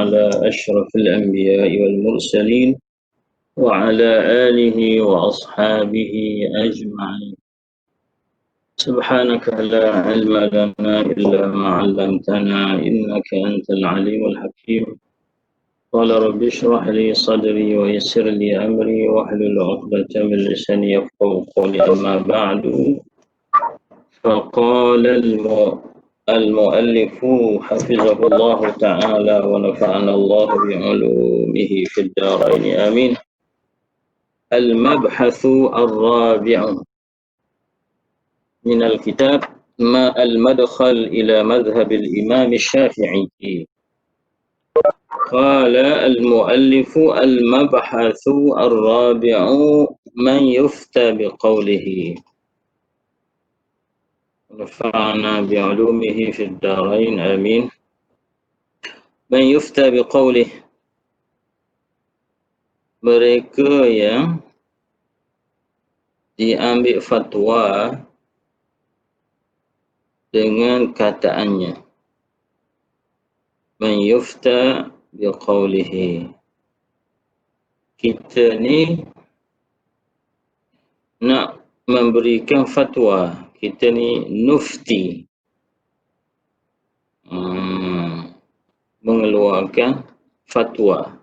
على أشرف الأنبياء والمرسلين وعلى آله وأصحابه أجمعين. سبحانك لا علم لنا إلا ما علمتنا إنك أنت العليم الحكيم. قال رب اشرح لي صدري ويسر لي أمري واحلل عقدة من لساني يفقهوا قولي. أما بعد، فقال المؤلف حفظه الله تعالى ونفعنا الله بعلومه في الدارين آمين. المبحث الرابع من الكتاب ما المدخل إلى مذهب الإمام الشافعي. قال المؤلف المبحث الرابع من يفتى بقوله نفعنا بعلومه في الدارين آمين. من يفتى بقوله, mereka yang diambil fatwa dengan kataannya. Man yufta biqaulihi, kita ni nak memberikan fatwa, kita ni nufti, mengeluarkan fatwa.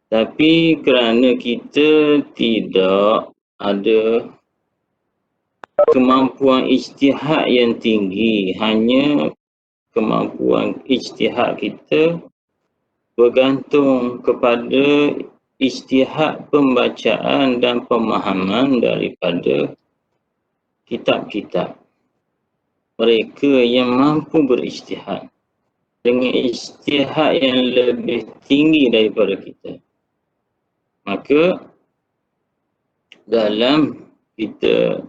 Tapi kerana kita tidak ada kemampuan ijtihad yang tinggi, hanya kemampuan ijtihad kita bergantung kepada ijtihad pembacaan dan pemahaman daripada kitab-kitab mereka yang mampu berijtihad dengan ijtihad yang lebih tinggi daripada kita. Maka dalam kita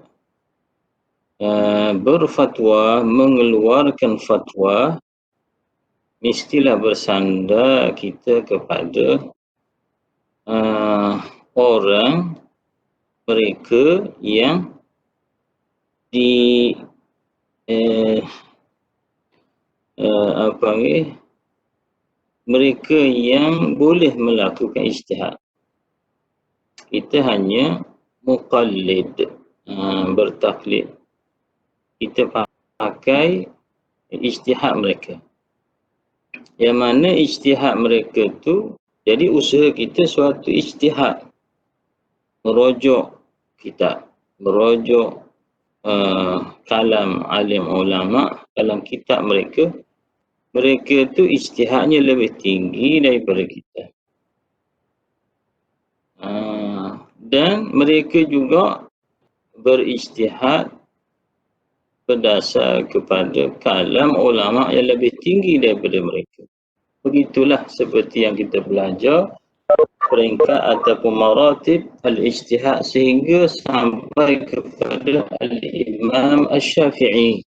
berfatwa, mengeluarkan fatwa, mestilah bersandar kita kepada orang, mereka yang mereka yang boleh melakukan ijtihad. Kita hanya muqallid, bertaklid. Kita pakai ijtihad mereka. Yang mana ijtihad mereka tu, jadi usaha kita suatu ijtihad. Merujuk kitab, merujuk kalam alim ulama, kalam kitab mereka. Mereka tu ijtihadnya lebih tinggi daripada kita. Dan mereka juga berijtihad berdasar kepada kalam ulama yang lebih tinggi daripada mereka. Begitulah seperti yang kita belajar peringkat ataupun maratib al-ijtihad sehingga sampai kepada al-Imam Asy-Syafi'i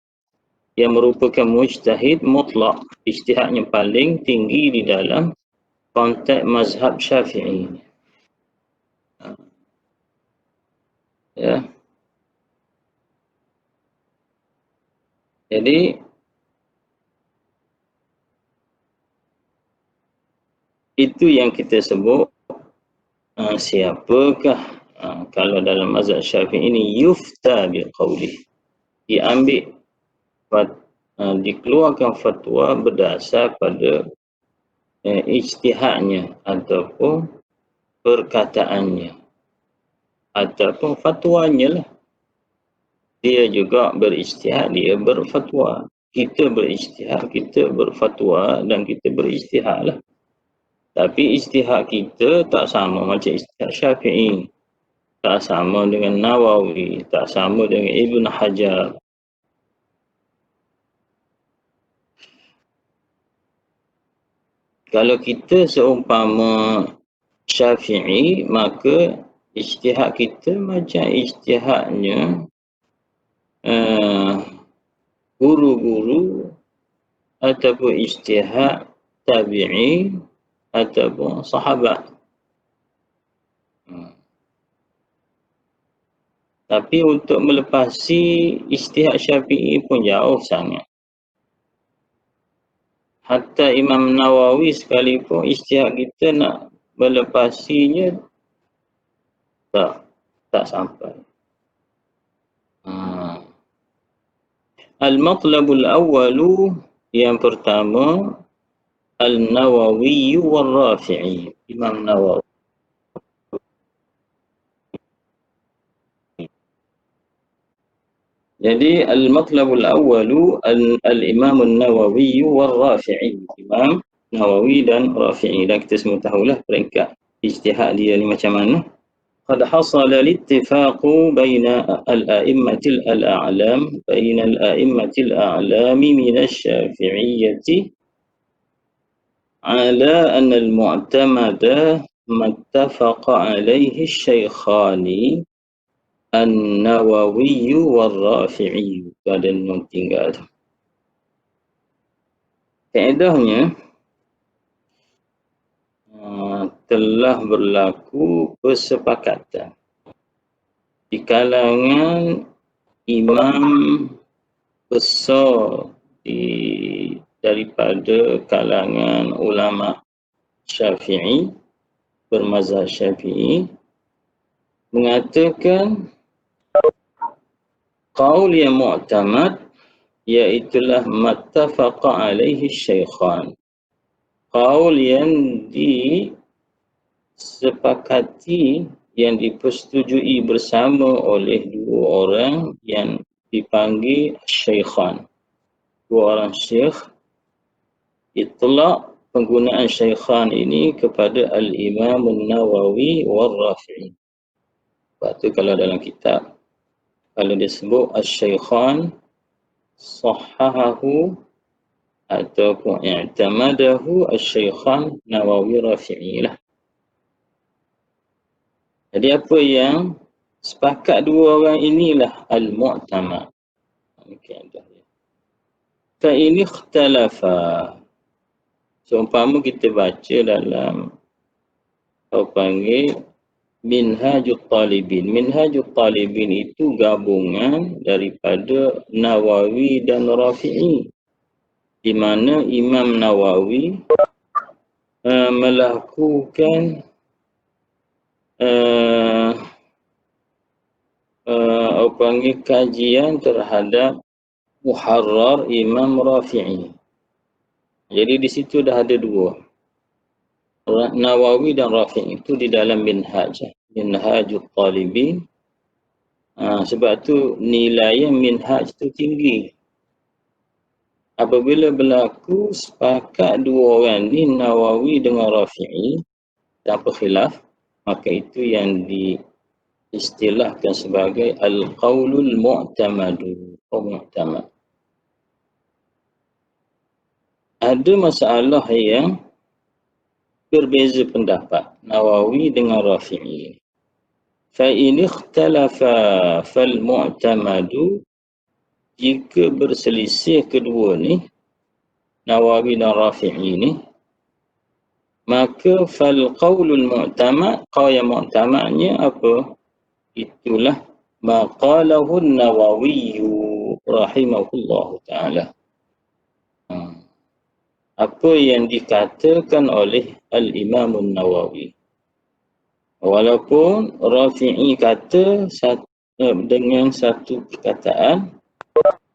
yang merupakan mujtahid mutlak, ijtihadnya paling tinggi di dalam konteks mazhab Syafi'i. Ya. Jadi itu yang kita sebut siapakah kalau dalam mazhab Syafi'i ini yufta biqaulih, diambil dikeluarkan fatwa berdasar pada ijtihadnya ataupun perkataannya ataupun fatwanya lah. Dia juga berijtihad, dia berfatwa. Kita berijtihad, kita berfatwa dan kita berijtihad lah. Tapi ijtihad kita tak sama macam ijtihad Syafi'i, tak sama dengan Nawawi, tak sama dengan Ibn Hajar. Kalau kita seumpama Syafi'i, maka ijtihad kita macam ijtihadnya guru-guru ataupun ijtihad tabi'i ataupun sahabat. Tapi untuk melepasi ijtihad Syafi'i pun jauh sangat. Hatta Imam Nawawi sekalipun ijtihad kita nak melepasinya tak sampai. Al-matlabul awwalu, yang pertama, Al-Nawawi wal-Rafi'i, Imam Nawawi. Jadi al-matlabul awwalu al-Imam Nawawi wal-Rafi'i, Imam Nawawi dan Rafi'i. Dan kita semua tahulah peringkat ijtihad dia ni macam mana. قد حصل الاتفاق بين الأئمة الأعلام من الشافعية على أن المعتمد ما اتفق عليه الشيخان النووي والرافعي. Pada nun tinggal. Kaedahnya telah berlaku kesepakatan di kalangan imam besar daripada kalangan ulama Syafi'i, bermazhab Syafi'i, mengatakan qaul yang mu'tamad iaitulah mattafaqa alaihi syaikhan, qaul yang disepakati, yang dipersetujui bersama oleh dua orang yang dipanggil syaikhan, dua orang syekh. Itlaq penggunaan syaikhan ini kepada Al-Imam Nawawi wal-Rafi'i. Sebab tu kalau dalam kitab, kalau disebut Asy-Syaikhan sahhahahu ataupun i'tamadahu Asy-Syaikhan Nawawi Rafi'i lah. Jadi apa yang sepakat dua orang inilah al-mu'tamad. Fa ini ikhtalafa. Seumpama kita baca dalam apa panggil Minhajut Talibin. Minhajut Talibin itu gabungan daripada Nawawi dan Rafi'i, di mana Imam Nawawi melakukan apa panggil kajian terhadap Muharrar Imam Rafi'i. Jadi di situ dah ada dua, Nawawi dan Rafi'i itu di dalam Minhajut Talibin. Sebab tu nilai minhaj tu tinggi. Apabila berlaku sepakat dua orang ni, Nawawi dengan Rafi'i, tanpa khilaf, maka itu yang diistilahkan sebagai al-qaulul mu'tamadu atau mu'tamad. Ada masalah yang berbeza pendapat Nawawi dengan Rafi'i. Fa in ikhtalafa fal mu'tamadu, jika berselisih kedua ni, Nawawi dan Rafi'i ni, maka fal qaulul mu'tamad, qaul yang mu'tamadnya apa? Itulah maqalahu Nawawi rahimahullahu ta'ala. Apa yang dikatakan oleh Al-Imam Nawawi. Walaupun Rafi'i kata dengan satu perkataan,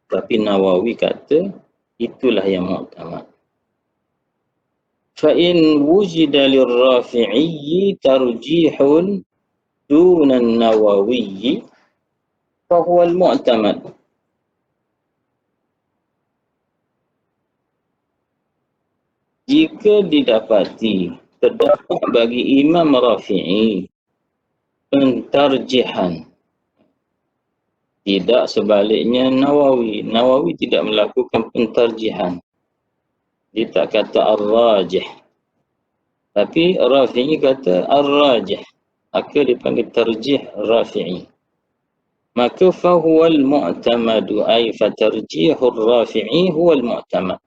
tapi Nawawi kata itulah yang mu'tamad. Fa in wujida lirrafi'i tarjihun duna an-Nawawi fa huwa al-mu'tamad. Jika didapati terdapat bagi Imam Rafi'i pentarjihan, tidak sebaliknya Nawawi tidak melakukan pentarjihan. Dia tak kata ar-rajih, tapi Rafi'i kata ar-rajih, maka dipanggil tarjih Rafi'i. Maka fahuwal mu'tamadu, ay fatarjihur Rafi'i huwal mu'tamad.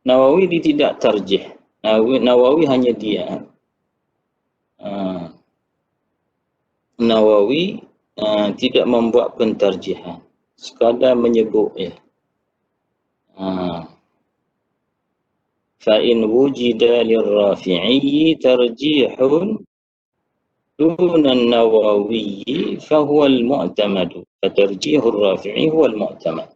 Nawawi dia tidak tarjih. Nawawi hanya dia. Nawawi tidak membuat pentarjihan, sekadar menyebut ya. فإن وجد للرافعي ترجيح دون النووي فهو المعتمد فترجيح الرافعي هو المعتمد.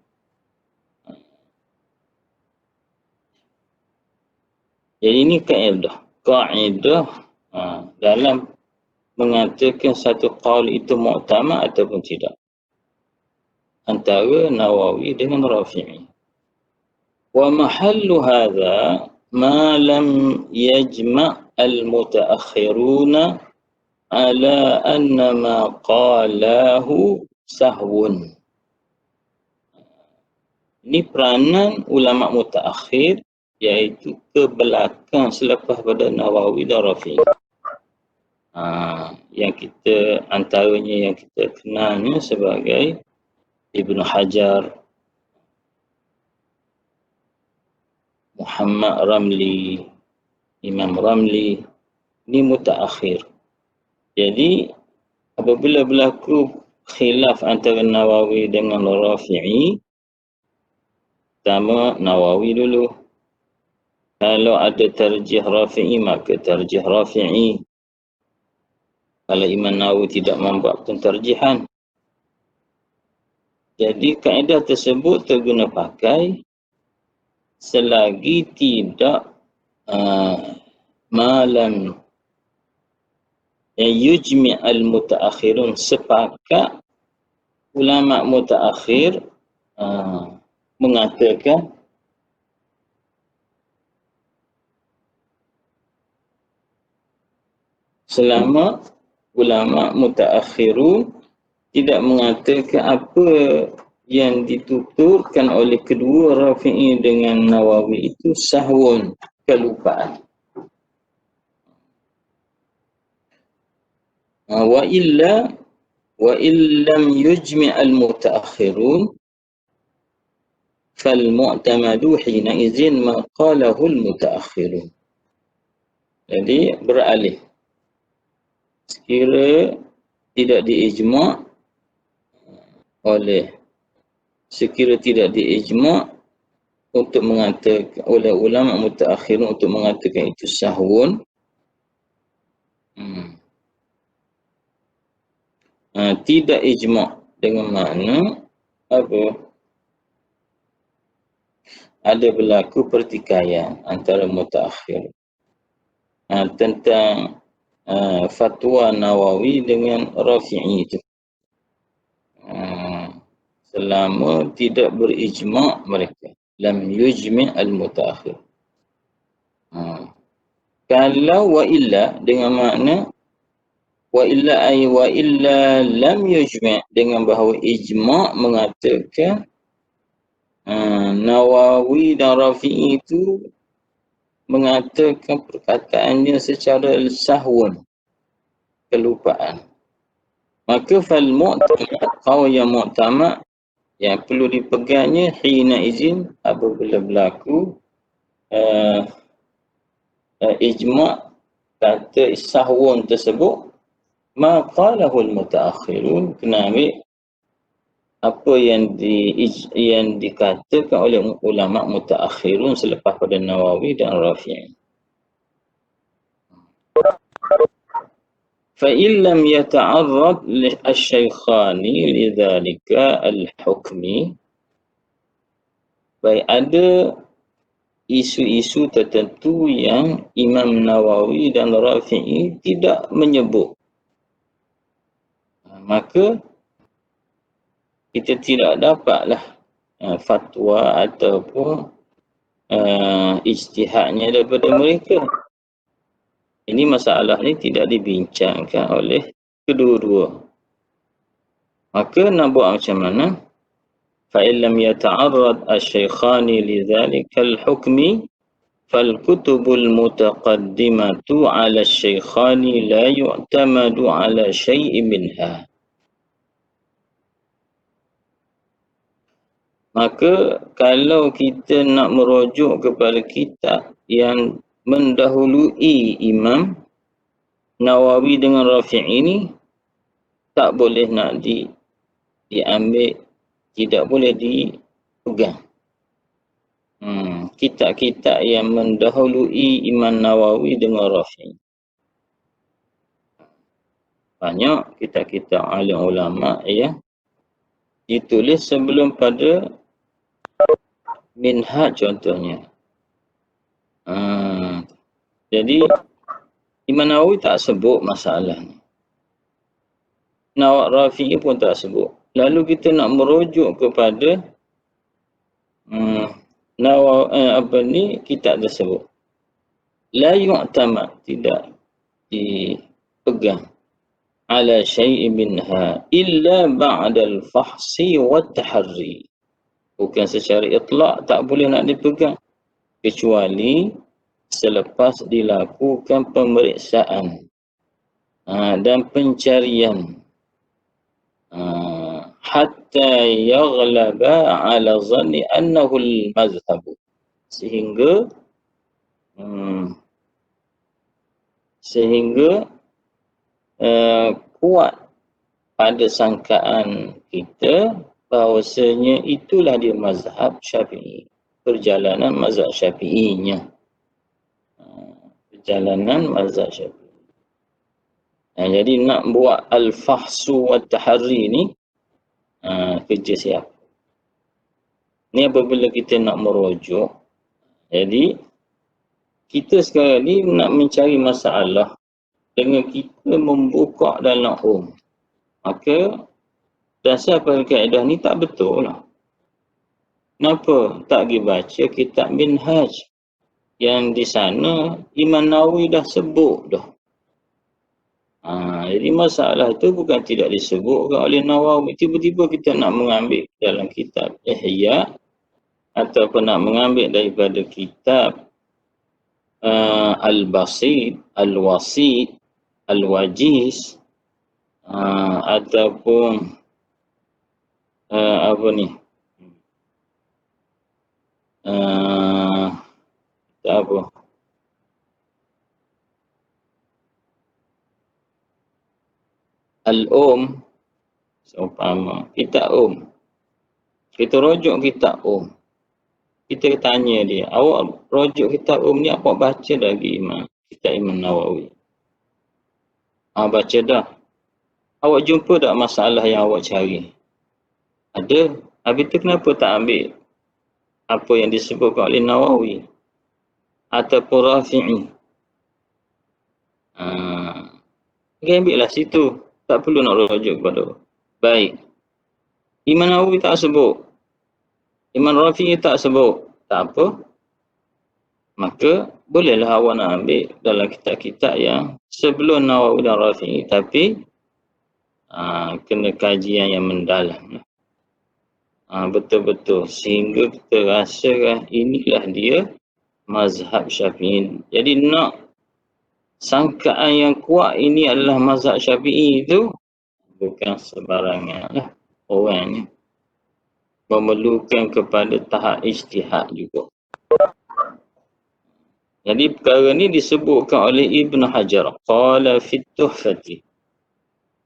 Jadi ini kaedah dalam mengatakan satu qaul itu mu'tamad ataupun tidak antara Nawawi dengan Rafi'i. Wa mahallu hadha ma lam yajma' al-mutaakhiruna ala anna ma qalahu sahwun. Ini peranan ulama mutaakhir, iaitu ke belakang selepas pada Nawawi dan Rafi'i. Yang kita antaranya yang kita kenalnya sebagai Ibnu Hajar, Muhammad Ramli, Imam Ramli, ini mutaakhir. Jadi apabila berlaku khilaf antara Nawawi dengan Rafi'i, pertama Nawawi dulu. Kalau ada tarjih Rafi'i, maka tarjih Rafi'i. Kalau Imam Nawawi tidak membuat pentarjihan. Jadi kaedah tersebut terguna pakai selagi tidak malam yujmi' al-mutaakhirun, sepakat ulama mutaakhir mengatakan selama ulama mutaakhirun tidak mengatakan apa yang dituturkan oleh kedua Rafi'i dengan Nawawi itu sahwun, kelupaan. Wa illam yujmi' al-mutaakhirun fal mu'tamadu hina izin ma qalahu al-mutaakhirun. Jadi beralih. Sekira tidak diijma' untuk mengatakan oleh ulama mutaakhirun untuk mengatakan itu sahwun, tidak ijma' dengan makna apa? Ada berlaku pertikaian antara mutaakhir tentang fatwa Nawawi dengan Rafi'i itu. Selama tidak berijma' mereka, lam yujmi' al-mutaakhir. Kalau wa illa dengan makna wa illa lam yujmi' dengan bahawa ijma' mengatakan Nawawi dan Rafi'i itu mengatakan perkataannya secara sahwun, kelupaan. Maka fal mu'tamad, qaul yang mu'tamad yang perlu dipegangnya hina izin apabila berlaku ijma' kata sahwun tersebut, ma qalahu al-mutaakhirun, kena ambil apa yang dikatakan oleh ulama mutaakhirun selepas pada Nawawi dan Rafi'i. Fa illam yata'arrad asy-syaikhani lidzalika al-hukmi, baik ada isu-isu tertentu yang Imam Nawawi dan Rafi'i tidak menyebut, maka kita tidak dapatlah fatwa ataupun ijtihadnya daripada mereka. Ini masalah ni tidak dibincangkan oleh kedua-dua. Maka nak buat macam mana? Fa illam yata'arrad asy-syaikhani lidzalika al-hukmi fal kutubul mutaqaddimatu 'ala asy-syaikhani la yu'tamadu 'ala syai'in minha. Maka kalau kita nak merujuk kepada kitab yang mendahului Imam Nawawi dengan Rafi'i ini, tak boleh nak diambil, tidak boleh dipegang. kitab-kitab yang mendahului Imam Nawawi dengan Rafi'i. Banyak kitab-kitab alim ulama yang ditulis sebelum pada Minhaj contohnya. Jadi Imam Nawawi tak sebut masalah ni. Rafi'i pun tak sebut. Lalu kita nak merujuk kepada kitab tersebut. La yu'tamad, tidak dipegang ala syai'in minha illa ba'dal fahsi wa taharri. Bukan secara itlak, tak boleh nak dipegang kecuali selepas dilakukan pemeriksaan dan pencarian hatta yaghlaba ala zanni annahu al-mazhab, sehingga kuat pada sangkaan kita bahawasanya itulah dia mazhab Syafi'i, perjalanan mazhab Syafi'inya. Perjalanan mazhab Syafi'i. Jadi nak buat al-fahsu wa tahari ni kerja siapa? Ni apabila kita nak merujuk. Jadi kita sekarang ni nak mencari masalah dengan kita membuka dalam maka dasar pada kaedah ni tak betul lah. Kenapa tak pergi baca kitab Minhaj yang di sana Imam Nawawi dah sebut dah. Jadi masalah tu bukan tidak disebutkan oleh Nawawi. Tiba-tiba kita nak mengambil dalam kitab Ihya ataupun nak mengambil daripada kitab Al-Basit, Al-Wasit, Al-Wajiz, ataupun Al-Um, seumpama kitab kita rujuk kitab kita tanya dia, awak rujuk kitab ni apa baca lagi kitab Imam Nawawi? Baca dah. Awak jumpa tak masalah yang awak cari? Ada. Habis tu kenapa tak ambil apa yang disebutkan oleh Nawawi ataupun Rafi'i? Ambil lah situ. Tak perlu nak rujuk kepada. Baik. Imam Nawawi tak sebut. Imam Rafi'i tak sebut. Tak apa. Maka bolehlah awak nak ambil dalam kitab-kitab yang sebelum Nawawi dan Rafi'i. Tapi kena kajian yang mendalam. Betul-betul. Sehingga kita rasakan inilah dia mazhab Syafi'i. Jadi nak sangkaan yang kuat ini adalah mazhab Syafi'i itu bukan sebarangan lah orangnya. Memerlukan kepada tahap ijtihad juga. Jadi perkara ni disebutkan oleh Ibn Hajar. Qala fit Tuhfati.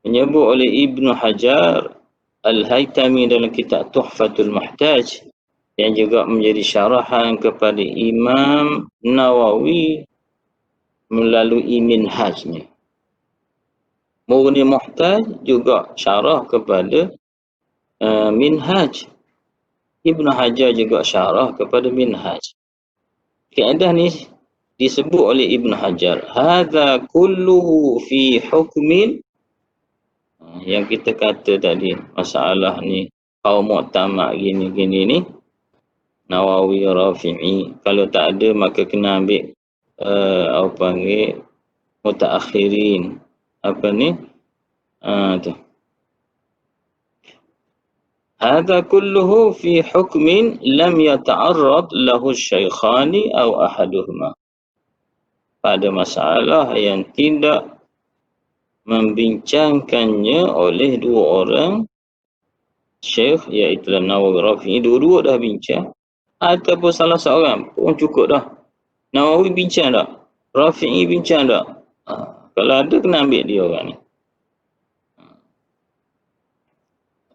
Menyebut oleh Ibn Hajar Al-Haytami dalam kitab Tuhfatul Muhtaj yang juga menjadi syarahan kepada Imam Nawawi melalui Minhajnya. Mughni Muhtaj juga syarah kepada Minhaj. Ibn Hajar juga syarah kepada Minhaj. Kaedah ni disebut oleh Ibn Hajar. Hadza kulluhu fi hukmin, yang kita kata tadi, masalah ni kaum mu'tamad gini-gini ni, Nawawi, Rafi'i. Kalau tak ada maka kena ambil mutaakhirin. Tu. Hadza kulluhu fi hukmin lam yata'arrad lahu syaikhani aw ahaduhuma. Pada masalah yang tidak membincangkannya oleh dua orang syekh, iaitu Nawawi, Rafi'i, dua-dua dah bincang, ataupun salah seorang pun cukup dah. Nawawi bincang tak? Rafi'i bincang tak? Kalau ada kena ambil dia orang ni.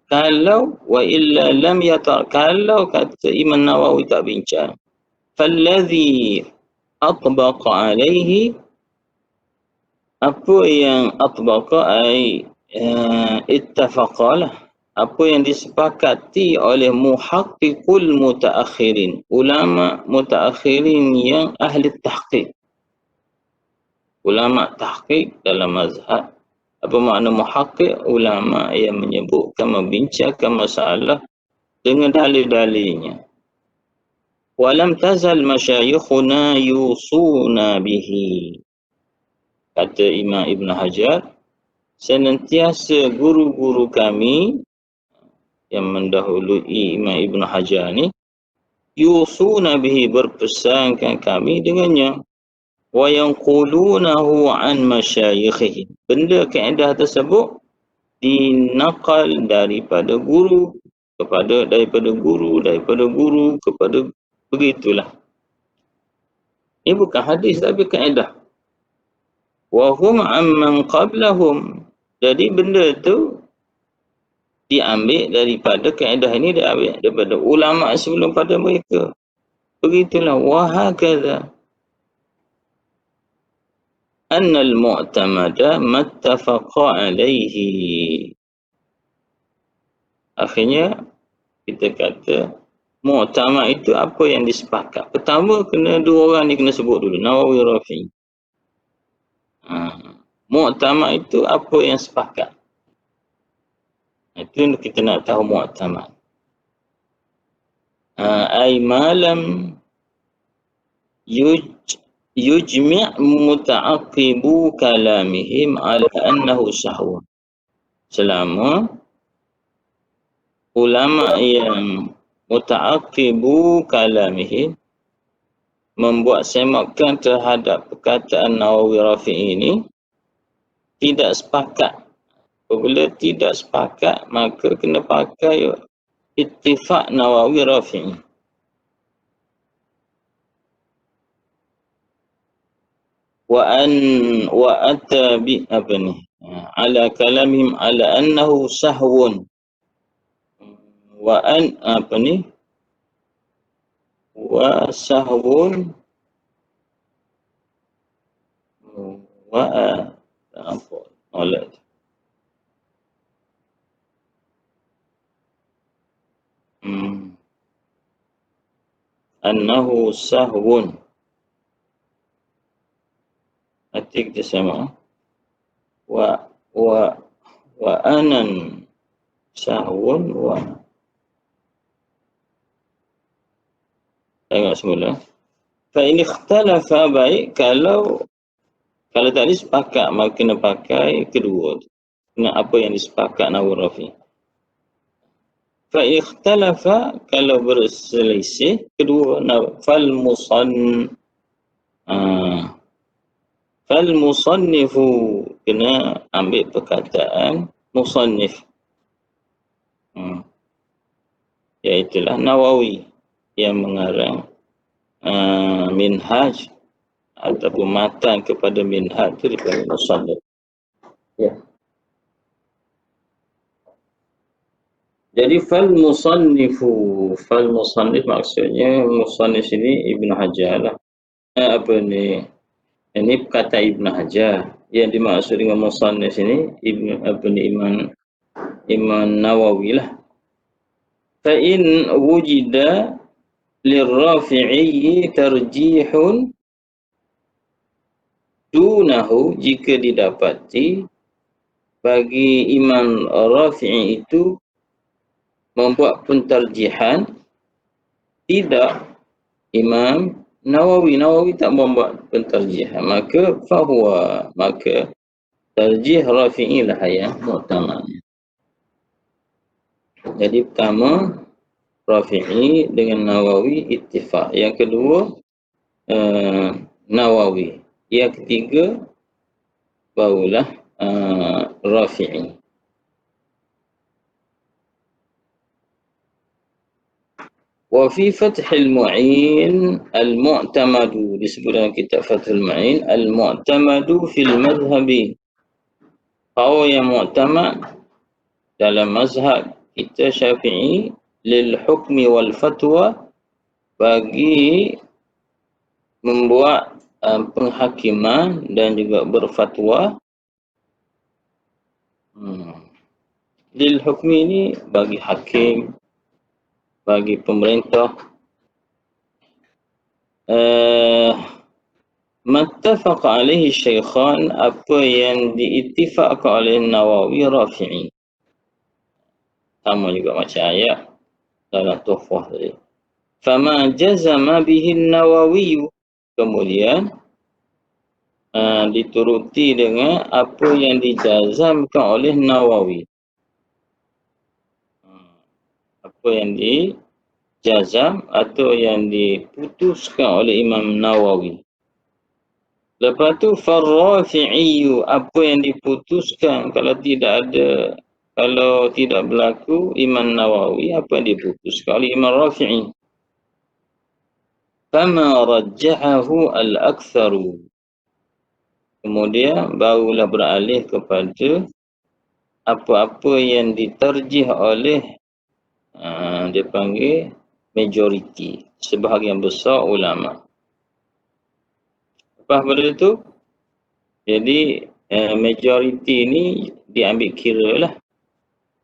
Kalau wa illa lam kalau kata Imam Nawawi tak bincang, Falladhi atbaqa alaihi, apa yang atbaqa ay ittafaqalah, apa yang disepakati oleh muhaqqiqul mutaakhirin, ulama mutaakhirin yang ahli tahqiq. Ulama tahqiq dalam mazhab. Apa makna muhaqqiq? Ulama yang menyebutkan, membincangkan masalah dengan dalil-dalilnya. Walam tazal masyayikhuna yusuna bihi. Kata Imam Ibn Hajar, senantiasa guru-guru kami yang mendahului Imam Ibn Hajar ni, yusuna bihi, berpesankan kami dengannya. Wa yanqulunahu an masyayikhihi, benda kaedah tersebut dinakal daripada guru kepada daripada guru kepada, begitulah. Ini bukan hadis tapi kaedah. Wa hum amman qablahum, jadi benda tu diambil daripada kaedah ini, diambil daripada ulama sebelum pada mereka. Begitulah. Wa hakadha anna al-mu'tamada mattafaqa alaihi. Akhirnya kita kata mu'tamad itu apa yang disepakati. Pertama kena dua orang ni kena sebut dulu, Nawawi, Rafi'i. Mu'tamad itu apa yang sepakat. Itu kita nak tahu mu'tamad. Ay malam yujmi' muta'aqibu kalamihim ala annahu sahwa. Selama ulama yang muta'aqibu kalamihim membuat semakan terhadap perkataan Nawawi, Rafi'i ini tidak sepakat. Apabila tidak sepakat, maka kena pakai ittifaq Nawawi, Rafi'i. Wa ata bi apa ni? Ala kalamihim ala annahu sahwun. Wa an apa ni? Wa sahwun wa apa? Oleh annahu sahwun. Nanti kita sama. Wa anan sahwun wa. Tengok semula. Fa in ikhtalafa, baik kalau tadi sepakat, maka kena pakai kedua. Kena apa yang disepakati Nawawi, Rafi'i. Fa in ikhtalafa, kalau berselisih, kedua, fal musannifu, kena ambil perkataan musannif, iaitulah Nawawi yang mengarang minhaj ataupun matan kepada minhaj itu dipanggil musannif. Ya. Jadi fal musannif maksudnya musannif ini Ibn Hajar lah. Ini kata Ibn Hajar. Yang dimaksud dengan musannif ini Imam Nawawi lah. Fa in wujida lirrafi'i tarjihun dunahu, jika didapati bagi Imam Rafi'i itu membuat pentarjihan, tidak Imam Nawawi tak membuat pentarjihan, maka tarjih Rafi'i lah yang mu'tamad. Jadi pertama Rafi'i dengan Nawawi ittifaq. Yang kedua Nawawi. Yang ketiga barulah Rafi'i. Wa fi Fathul Mu'in al-mu'tamadu, disebut dalam kitab Fathul Mu'in, al-mu'tamadu fil madhhabi. Qaul yang mu'tamad dalam mazhab kita Syafi'i lil hukmi wal fatwa, bagi membuat penghakiman dan juga berfatwa. Lil hukmi ini bagi hakim, bagi pemerintah. Mattafaqa alaihi syaikhan, apa yang diittifaqkan oleh Nawawi Rafi'i. Sama juga macam ayat dalam Tuhfah tadi. Fama jazama bihi Nawawi, kemudian dituruti dengan apa yang dijazamkan oleh Nawawi. Apa yang dijazam atau yang diputuskan oleh Imam Nawawi. Lepas tu Rafi'i, apa yang diputuskan kalau tidak berlaku Imam Nawawi, apa yang diputuskan oleh Imam Rafi'i. Fama rajjahahu al-aktharu, kemudian barulah beralih kepada apa-apa yang diterjih oleh dia panggil majoriti, sebahagian besar ulama. Lepas pada itu, jadi majoriti ini diambil kira lah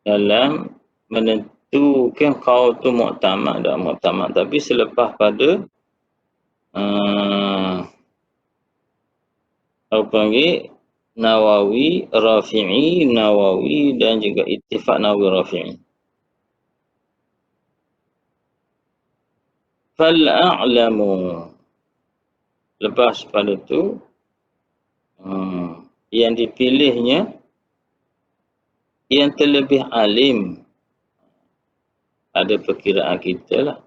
dalam menentukan qaul tu muktamad dan muktamad. Tapi selepas pada apa panggil Nawawi, Rafi'i, Nawawi dan juga ittifaq Nawawi Rafi'i. Fal'a'lamu, lepas pada tu yang dipilihnya yang terlebih alim, ada perkiraan kita lah,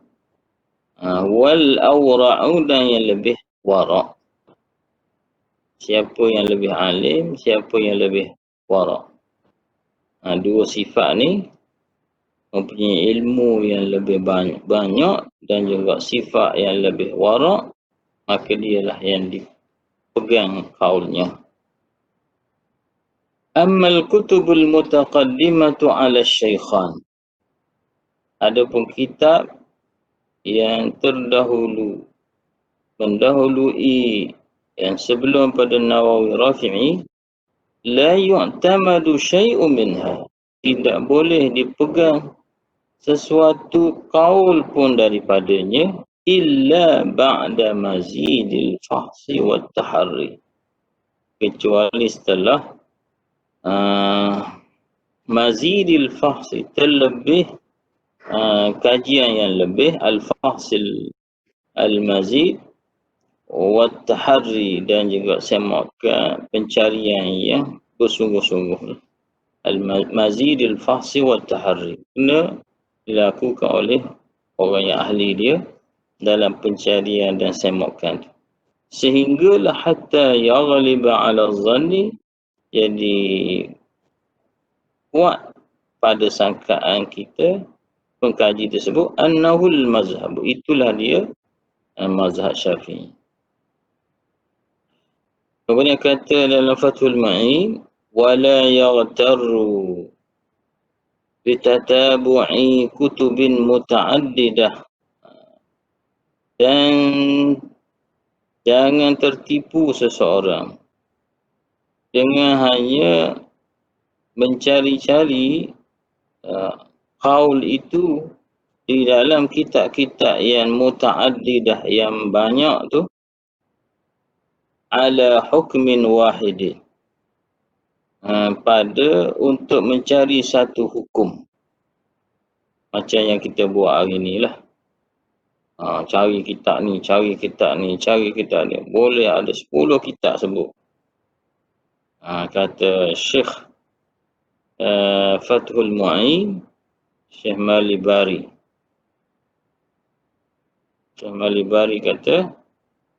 wal awra'u, dan yang lebih wara'. Siapa yang lebih alim, siapa yang lebih wara'. Dua sifat ni mempunyai ilmu yang lebih banyak dan juga sifat yang lebih wara', maka dialah yang dipegang kaulnya. Ammal kutubul mutaqaddimatu ala syaikhan, adapun kitab yang mendahului yang sebelum pada Nawawi Rafi'i, la yu'tamadu syai'un minha, tidak boleh dipegang sesuatu kaul pun daripadanya, illa ba'da mazidil fahsi wa taharri, kecuali setelah mazidil fahsi, terlebih kajian yang lebih, al-fahsil al-mazid, wa taharri, dan juga semakan pencarian yang bersungguh-sungguh. Al-mazidil fahsi wa taharri kena dilakukan oleh orang yang ahli dia dalam pencarian dan semakan, sehinggalah hatta yaghliba ala zanni, jadi kuat pada sangkaan kita, pengkaji tersebut, annahul mazhab, itulah dia mazhab Syafi'i. Kemudian kata dalam Fathul Ma'in, wala yaghtarru bitatabu'i kutubin muta'addidah, dan jangan tertipu seseorang dengan hanya mencari-cari qaul itu di dalam kitab-kitab yang muta'addidah, yang banyak tu, ala hukmin wahidin, pada untuk mencari satu hukum. Macam yang kita buat hari ni lah. Cari kitab ni, cari kitab ni, cari kitab ni. Boleh ada 10 kitab sebut. Kata Syekh Fathul Mu'in, Syekh Malibari. Syekh Malibari kata,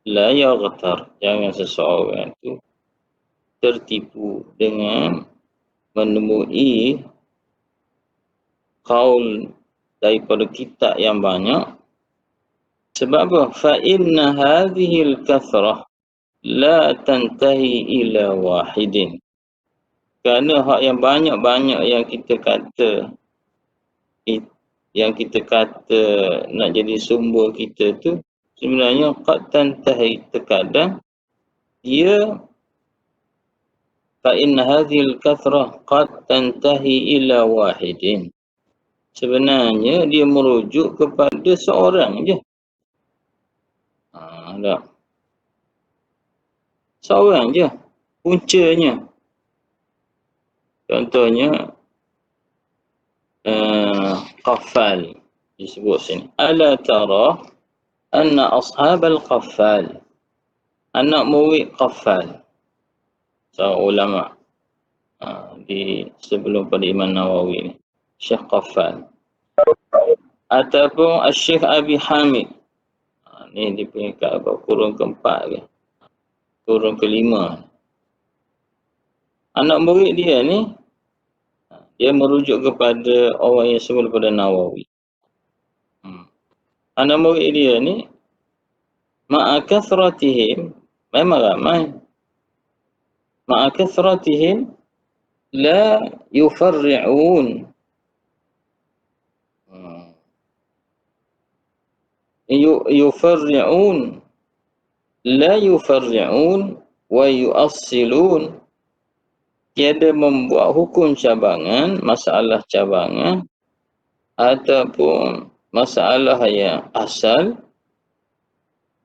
la yaghtar, jangan seseorang itu tertipu dengan menemui qaul daripada kitab yang banyak. Sebab apa? Fa inna hadhil kathrah la tantahi ila wahidin. Kerana hak yang banyak-banyak yang kita kata nak jadi sumber kita tu, sebenarnya qad tantahi, terkadang dia fa inna hadhil kathrah qad tantahi ila wahidin. Sebenarnya dia merujuk kepada seorang je. Tak. Seorang je puncanya. Contohnya qaffal disebut sini. Ala tara anna ashabal qaffal, anak murid qaffal, seorang ulama di sebelum pada Imam Nawawi ni, Syekh Qaffal, ataupun Syekh Abi Hamid. Ni di peringkat kurun keempat ke, kurun kelima. Anak murid dia ni, dia merujuk kepada orang yang sebelum pada Nawawi. Anak murid dia ni, ma'a kathratihim, memang ramai. Ma'a kathratihim la yufarri'un. Yufarri'un, la yufarri'un wa yuassilun. Tiada membuat hukum cabangan, masalah cabangan ataupun masalah yang asal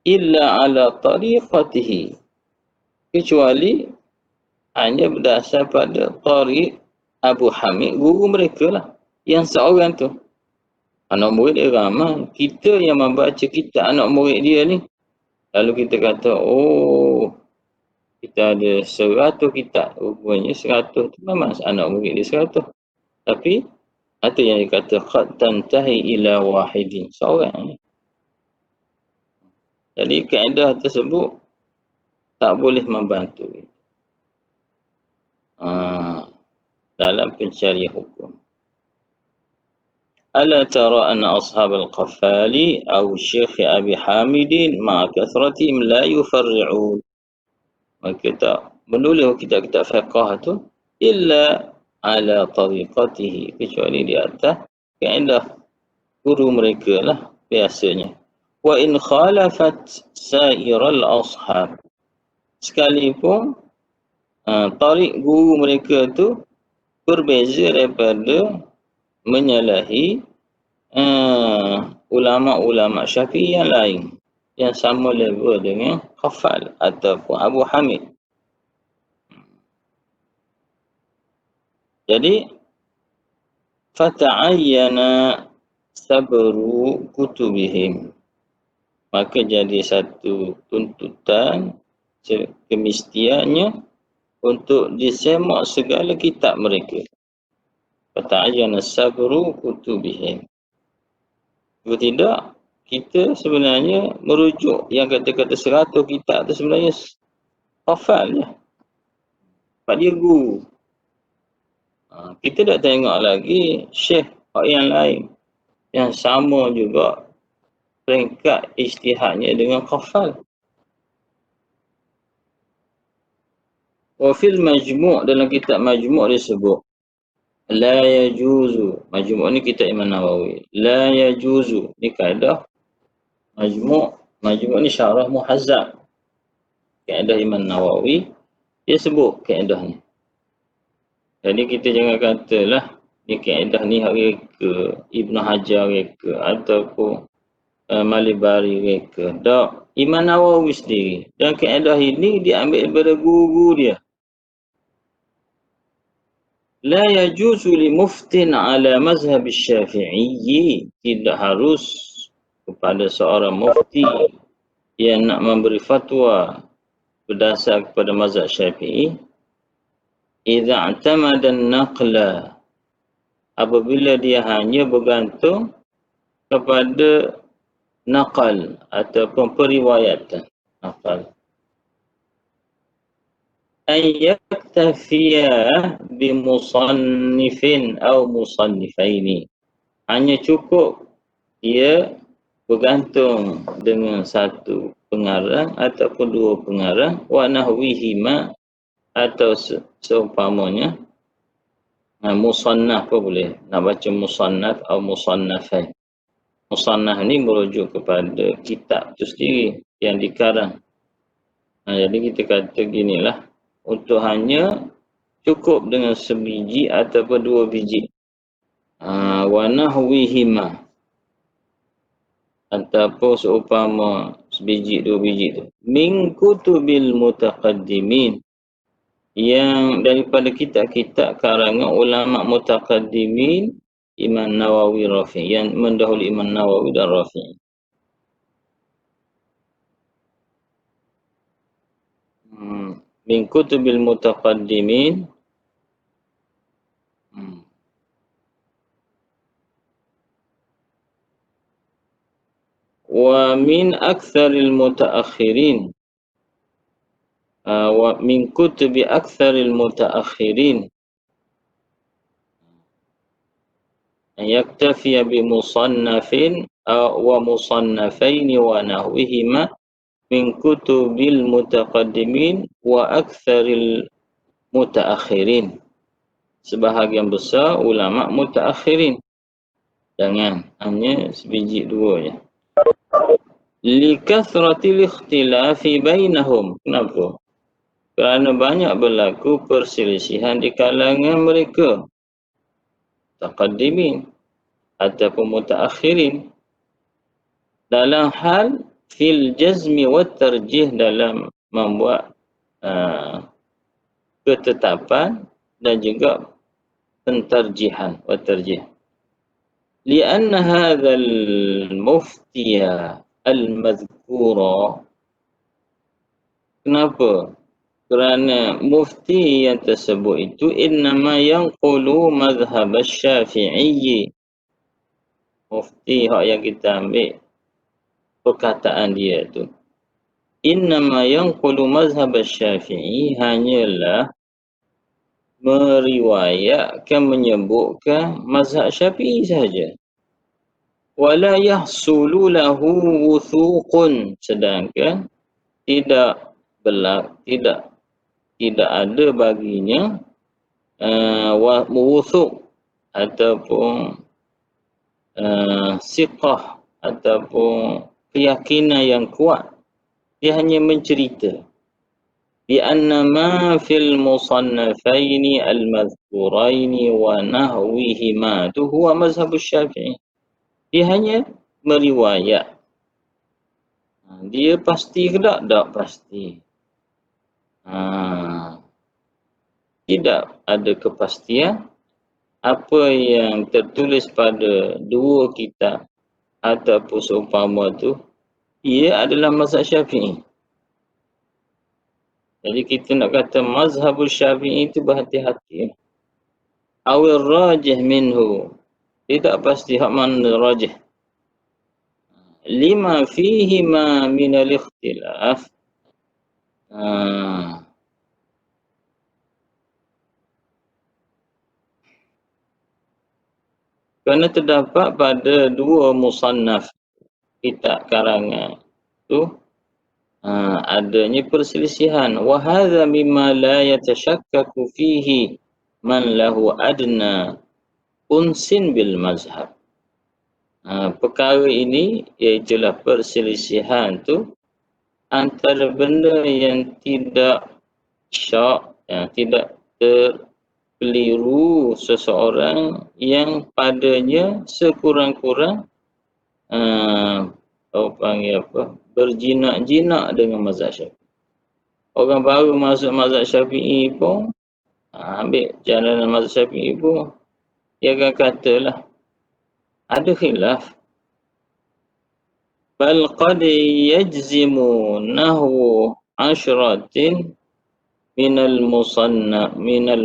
illa ala tariqatihi, kecuali hanya berdasar pada tariq Abu Hamid, guru mereka lah, yang seorang tu. Anak murid dia ramai. Kita yang membaca kitab anak murid dia ni, lalu kita kata, oh, kita ada 100 kitab. Rupanya 100 tu memang anak murid dia 100. Tapi, itu yang dikata, qad tantahi ila wahidin. Seorang ni. Jadi, kaedah tersebut tak boleh membantu dalam pencarian hukum. Ala tara anna ashab al-qaffali aw syekh Abi Hamidin ma'a kathratihim la yufarri'un. Maka tak menulis kitab-kitab fiqh tu illa ala tariqatihi, kecuali di atas kaedah guru mereka lah biasanya. Wa in khalafat sa'iral ashab, sekalipun tarik guru mereka tu berbeza daripada menyalahi ulama-ulama Syafi'i yang lain yang sama level dengan Qaffal ataupun Abu Hamid. Jadi fata'ayyana sabru kutubihim, maka jadi satu tuntutan kemestiannya untuk disemak segala kitab mereka. Fata'ayyana sabru kutubihim. Kalau tidak, kita sebenarnya merujuk yang kata-kata 100 kitab tu sebenarnya hafal je. Sebab dia guru. Kita tak tengok lagi syekh yang lain yang sama juga peringkat ijtihadnya dengan Qaffal. Wa fil majmu', dalam kitab majmu' disebut la yajuzu. Majmu' ni kitab Imam Nawawi. La yajuzu ni kaedah majmu'. Majmu' ni syarah muhazzab kaedah Imam Nawawi. Dia sebut kaedah ni. Jadi kita jangan katalah ni kaedah ni hak reka, Ibn Hajar reka ataupun Malibari reka. Tak, Imam Nawawi sendiri. Dan kaedah ini diambil daripada guru dia. La yajuzu li muftin ala mazhab Syafi'i, tidak harus kepada seorang mufti yang nak memberi fatwa berdasar kepada mazhab Syafi'i, idza i'tamada an-naqla, apabila dia hanya bergantung kepada naqal ataupun periwayatan. Naqal ayyaktafiya bimusannifin atau musannifaini, hanya cukup dia bergantung dengan satu pengarang ataupun dua pengarang, wa nahwihima, atau seumpamanya. Musannaf pun boleh, nak baca musannaf atau musannafain. Musannaf ni merujuk kepada kitab tu sendiri yang dikarang. Jadi kita kata ginilah, untuk hanya cukup dengan sebiji ataupun dua biji. Wa nahwihima, ataupun seumpama sebiji dua biji tu. Min kutubil mutaqaddimin, yang daripada kitab-kitab karangan ulama mutaqaddimin, Imam Nawawi, Rafi'i, yang mendahului Imam Nawawi dan Rafi'i. Min kutubil mutaqaddimin, wa min aktsaril mutaakhirin, wa min kutubi aktsaril mutaakhirin, yaktafi bi musannafin wa musannafaini wa nahwihima min kutubil mutaqaddimin wa aktsaril mutaakhirin. Sebahagian besar ulama mutaakhirin, jangan hanya sebiji dua je. Likathratil ikhtilafi bainahum. Kenapa? Kerana banyak berlaku perselisihan di kalangan mereka, taqaddimin ataupun mutaakhirin, dalam hal fil jazmi wa tarjih, dalam membuat ketetapan dan juga pentarjihan wa tarjih. Lianna hadzal muftiya al-madhkura, kenapa? Kerana mufti yang tersebut itu innama yanqulu madhhab asy-Syafi'i. Mufti yang kita ambil perkataan dia tu, innama yanqulu madhhab asy-Syafi'i, hanyalah meriwayatkan, menyebutkan mazhab Syafi'i sahaja. Wala yahsulu lahu wuthuqun, sedangkan tidak ada baginya wuthuq ataupun siqah ataupun keyakinan yang kuat. Dia hanya mencerita bi anna ma fil musannafaini al-madhkuraini wa nahwihima tu huwa mazhab Syafi'i. Dia hanya meriwayat. Dia pasti ke tak? Tak pasti. Tidak ada kepastian apa yang tertulis pada dua kitab ataupun seumpama tu, ia adalah mazhab Syafi'i. Jadi kita nak kata mazhabul Syafi'i itu berhati-hati. Awil rajih minhu, tidak pasti hak mana rajih. Lima fihi ma minal ikhtilaf, kerana terdapat pada dua musannaf kitab karangan tu adanya perselisihan. Wa hadza mimma la yatashakkaku fihi man lahu adna unsin bil mazhab. Perkara ini iaitulah perselisihan tu antara benda yang tidak syak, yang tidak terkeliru seseorang yang padanya sekurang-kurang berjinak-jinak dengan mazhab Syafi'i. Orang baru masuk mazhab Syafi'i pun ambil jalanan mazhab Syafi'i pun, dia akan katalah ada khilaf. Bal qad yajzimu nahwu ashratin minal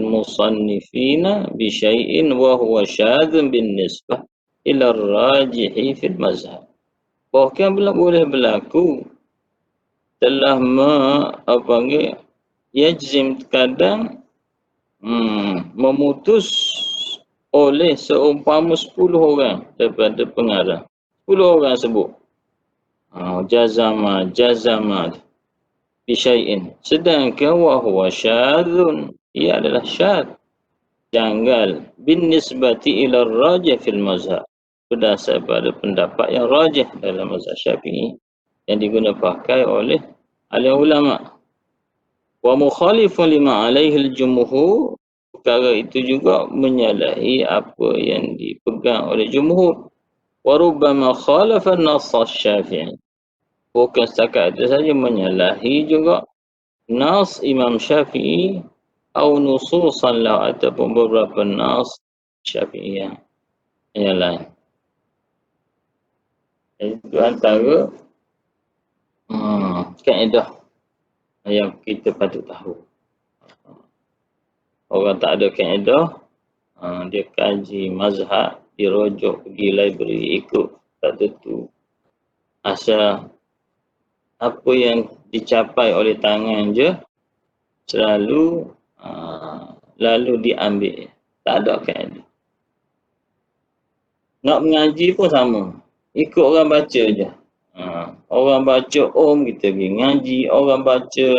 musannifina bi syai'in wa huwa syadzun bin nisbah ila rajihi fil mazhab. Bahkan boleh berlaku telah yajzim, kadang memutus oleh seumpama 10 orang daripada pengarang. 10 orang sebut jazama bisyai'in, sedangkan wa huwa syadzun, ia adalah syadz, janggal bin nisbati ila rajih fil mazhab, berdasar pada pendapat yang rajih dalam mazhab Syafi'i yang digunakan pakai oleh ahli ulama. Wa mukhalifun lima alaihi al-jumhur, perkara itu juga menyalahi apa yang dipegang oleh jumhur. Wa rubbama khalafa an-nass asy-Syafi'i, bukan setakat itu saja, menyalahi juga nas Imam Syafi'i atau nususan lah, ataupun beberapa nas Syafi'iyah yang lain. Itu antara kaedah yang kita patut tahu. Orang tak ada kaedah, dia kaji mazhab, dia rujuk pergi library ikut, tak tentu. Asal apa yang dicapai oleh tangan je selalu lalu diambil. Tak ada kaedah. Nak mengaji pun sama. Ikut orang baca je. Orang baca kita pergi ngaji. Orang baca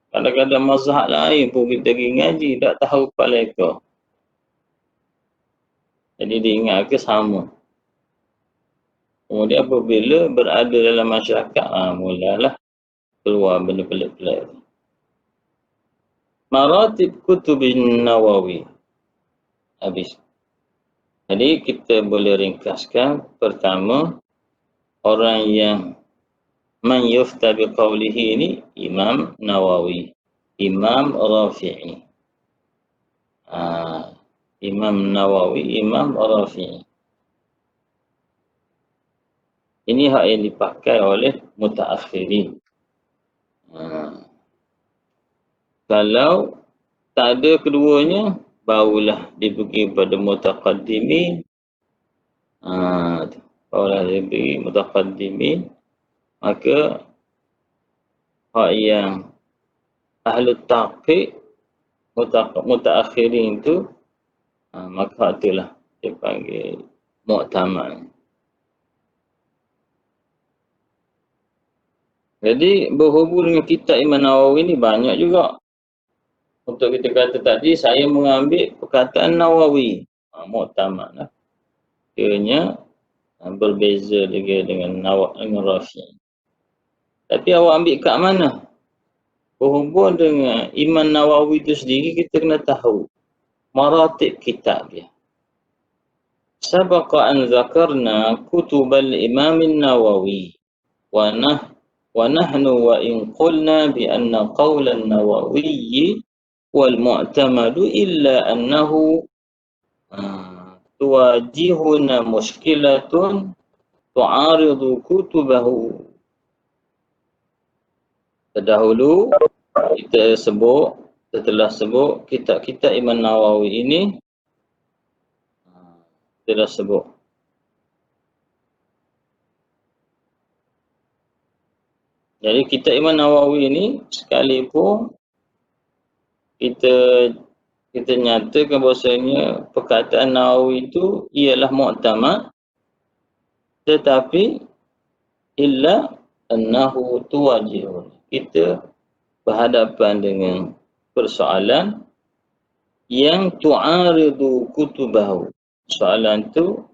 kadang-kadang mazhab lain pun kita pergi ngaji. Tak tahu paleka. Jadi diingat ke sama. Kemudian apabila berada dalam masyarakat, mulalah keluar benda pelik-pelik. Maratib Kutubin Nawawi. Habis. Jadi kita boleh ringkaskan. Pertama, orang yang man yufta biqaulihi ini Imam Nawawi, Imam Rafi'i. Imam Nawawi, Imam Rafi'i. Ini hak yang dipakai oleh mutaakhirin. Kalau tak ada keduanya, barulah dipergi pada mutaqaddimin. Barulah dipergi mutaqaddimin. Maka hak yang ahli tahqiq, mutaakhirin itu, maka itulah dipanggil mu'tamad. Jadi berhubung dengan kitab Imam Nawawi ni banyak juga. Untuk kita kata tadi, saya mengambil perkataan Nawawi. Mu'tamad lah. Kiranya berbeza dengan Rafi'i. Tapi awak ambil kat mana? Berhubung dengan Imam Nawawi itu sendiri, kita kena tahu maratib kitab dia. Sabaqa an zakarna kutubal Imam Nawawi wa nahnu wa in qulna bi anna qawla an-Nawawi wal mu'tamadu illa annahu tuwajihuna mushkilatun tu'aridu kutubahu. Terdahulu kita setelah sebut kitab-kitab Imam Nawawi ini, kita dah sebut. Jadi kitab Imam Nawawi ini sekalipun kita nyatakan bahasanya perkataan Nawawi itu ialah mu'tamad, tetapi illa annahu tuwajihun. Kita berhadapan dengan persoalan yang tu'aridu kutubahu. Soalan itu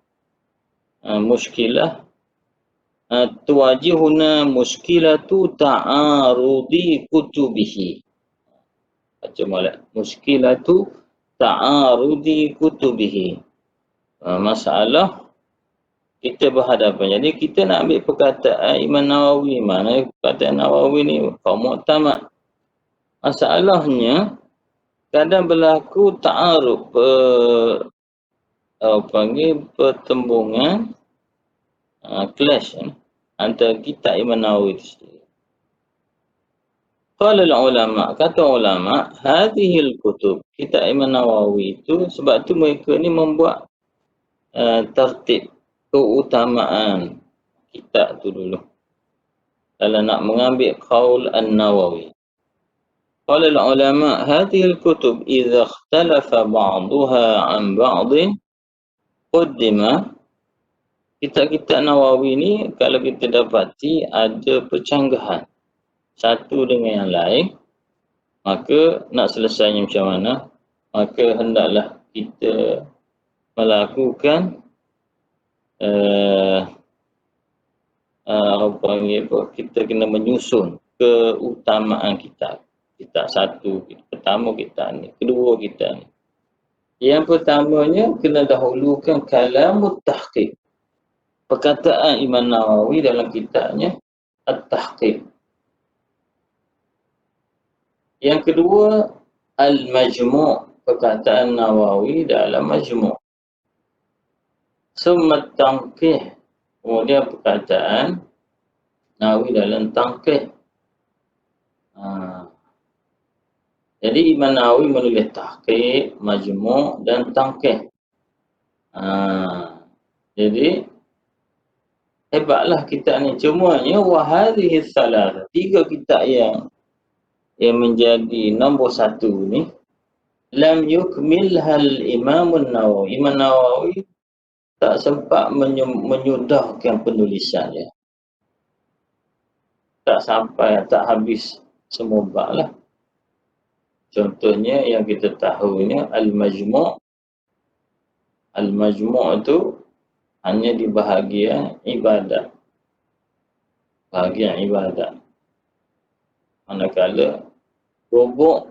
muskilah, tuwajihuna muskilatu ta'arudi kutubihi. Macam mana? Muskilatu ta'arudi kutubihi. Masalah kita berhadapan. Jadi kita nak ambil perkataan Imam Nawawi. Mana perkataan Nawawi ni kaum mu'tamad. Masalahnya kadang berlaku ta'aruf, pertembungan, clash antara kitab Imam Nawawi itu sendiri. Qala ulama, kata ulama, hadhil kutub, kitab Imam Nawawi itu, sebab tu mereka ni membuat tertib keutamaan kitab tu dulu. Kalau nak mengambil qaul an-Nawawi. Qala ulama, hadhil kutub idza ikhtalafa ba'daha 'an ba'din qaddima. Kitab-kitab Nawawi ni kalau kita dapati ada percanggahan satu dengan yang lain, maka nak selesainya macam mana? Maka hendaklah kita melakukan apa panggil apa, kita kena menyusun keutamaan kitab. Kitab satu, pertama kita ni, kedua kita ni. Yang pertamanya kena dahulukan kalamut tahqiq. Perkataan Imam Nawawi dalam kitabnya At-Tahqiq. Yang kedua, Al-Majmu', perkataan Nawawi dalam Majmu'. Summa Tanqih, kemudian perkataan Nawawi dalam Tanqih. Jadi Imam Nawawi menulis Tahqiq, Majmu' dan Tanqih. Jadi hebatlah kitab ni. Cumanya wahadhihi salah, tiga kitab yang menjadi nombor satu ni, lam yukmilhal Imamun Nawawi. Imam Nawawi tak sempat menyudahkan penulisan dia. Tak sampai, tak habis semua bab lah. Contohnya yang kita tahu ni Al-Majmu'. Al-Majmu' tu hanya di bahagian ibadat. Bahagian ibadat. Manakala rubuk,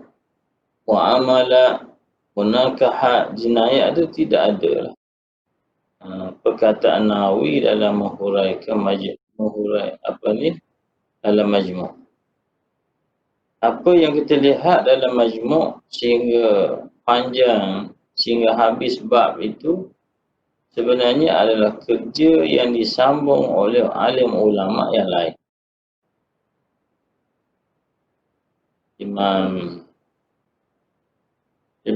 muamalah, munakahat, jinayat tu tidak ada lah. Perkataan Nawawi dalam menghuraikan dalam Majmu'. Apa yang kita lihat dalam Majmu' sehingga panjang, sehingga habis bab itu, sebenarnya adalah kerja yang disambung oleh alim ulama yang lain. Imam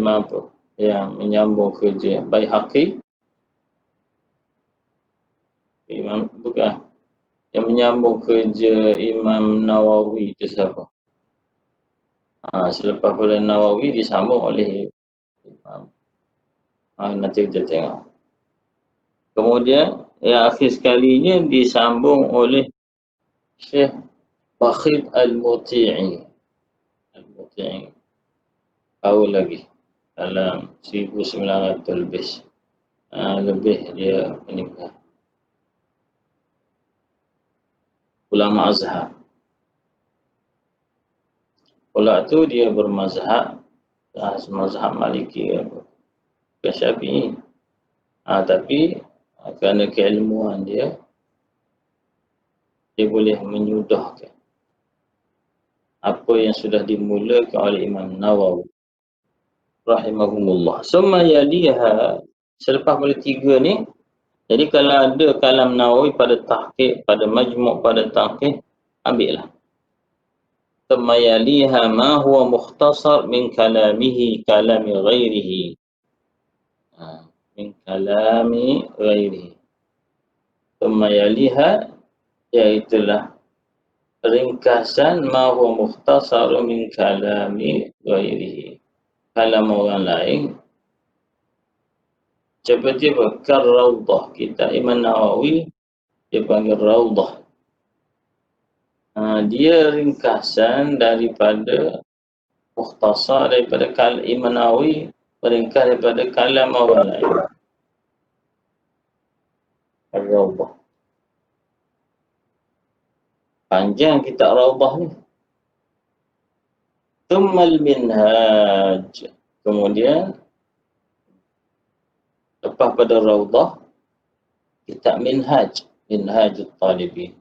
apa? Yang menyambung kerja Baihaqi. Imam bukan. Yang menyambung kerja Imam Nawawi itu siapa? Selepas pada Nawawi disambung oleh Imam. Nanti kita tengok. Kemudian yang akhir sekalinya disambung oleh Syekh Bakhit Al-Muti'i. Al-Muti'i. Tahu lagi. Dalam 1900 lebih dia meninggal. Ulama Azhar. Pula tu dia bermazhab, mazhab Maliki ke Syafi'i. Tapi kerana keilmuan dia boleh menyudahkan apa yang sudah dimulakan oleh Imam Nawawi rahimahumullah. Summa yaliha, selepas pada tiga ni, jadi kalau ada kalam Nawawi pada tahqiq, pada majmu', pada tahqiq, ambillah. Summa yaliha ma huwa mukhtasar min kalamihi kalami ghairihi. Min kalami ghairihi. Summa yaliha, iaitulah ringkasan ma huwa mukhtasar min kalami ghairihi. Kalam orang lain. Seperti apa? Kar-Rawdah. Kita Imam Nawawi, dia panggil Rawdah. Dia ringkasan daripada mukhtasar daripada Imam Nawawi, meringkas daripada kalam orang lain. Ar-Rawdah. Panjang kitab Rawdah ni. Tsummal Minhaj. Kemudian lepas pada Rawdah, kitab Minhaj, Minhajut Talibin.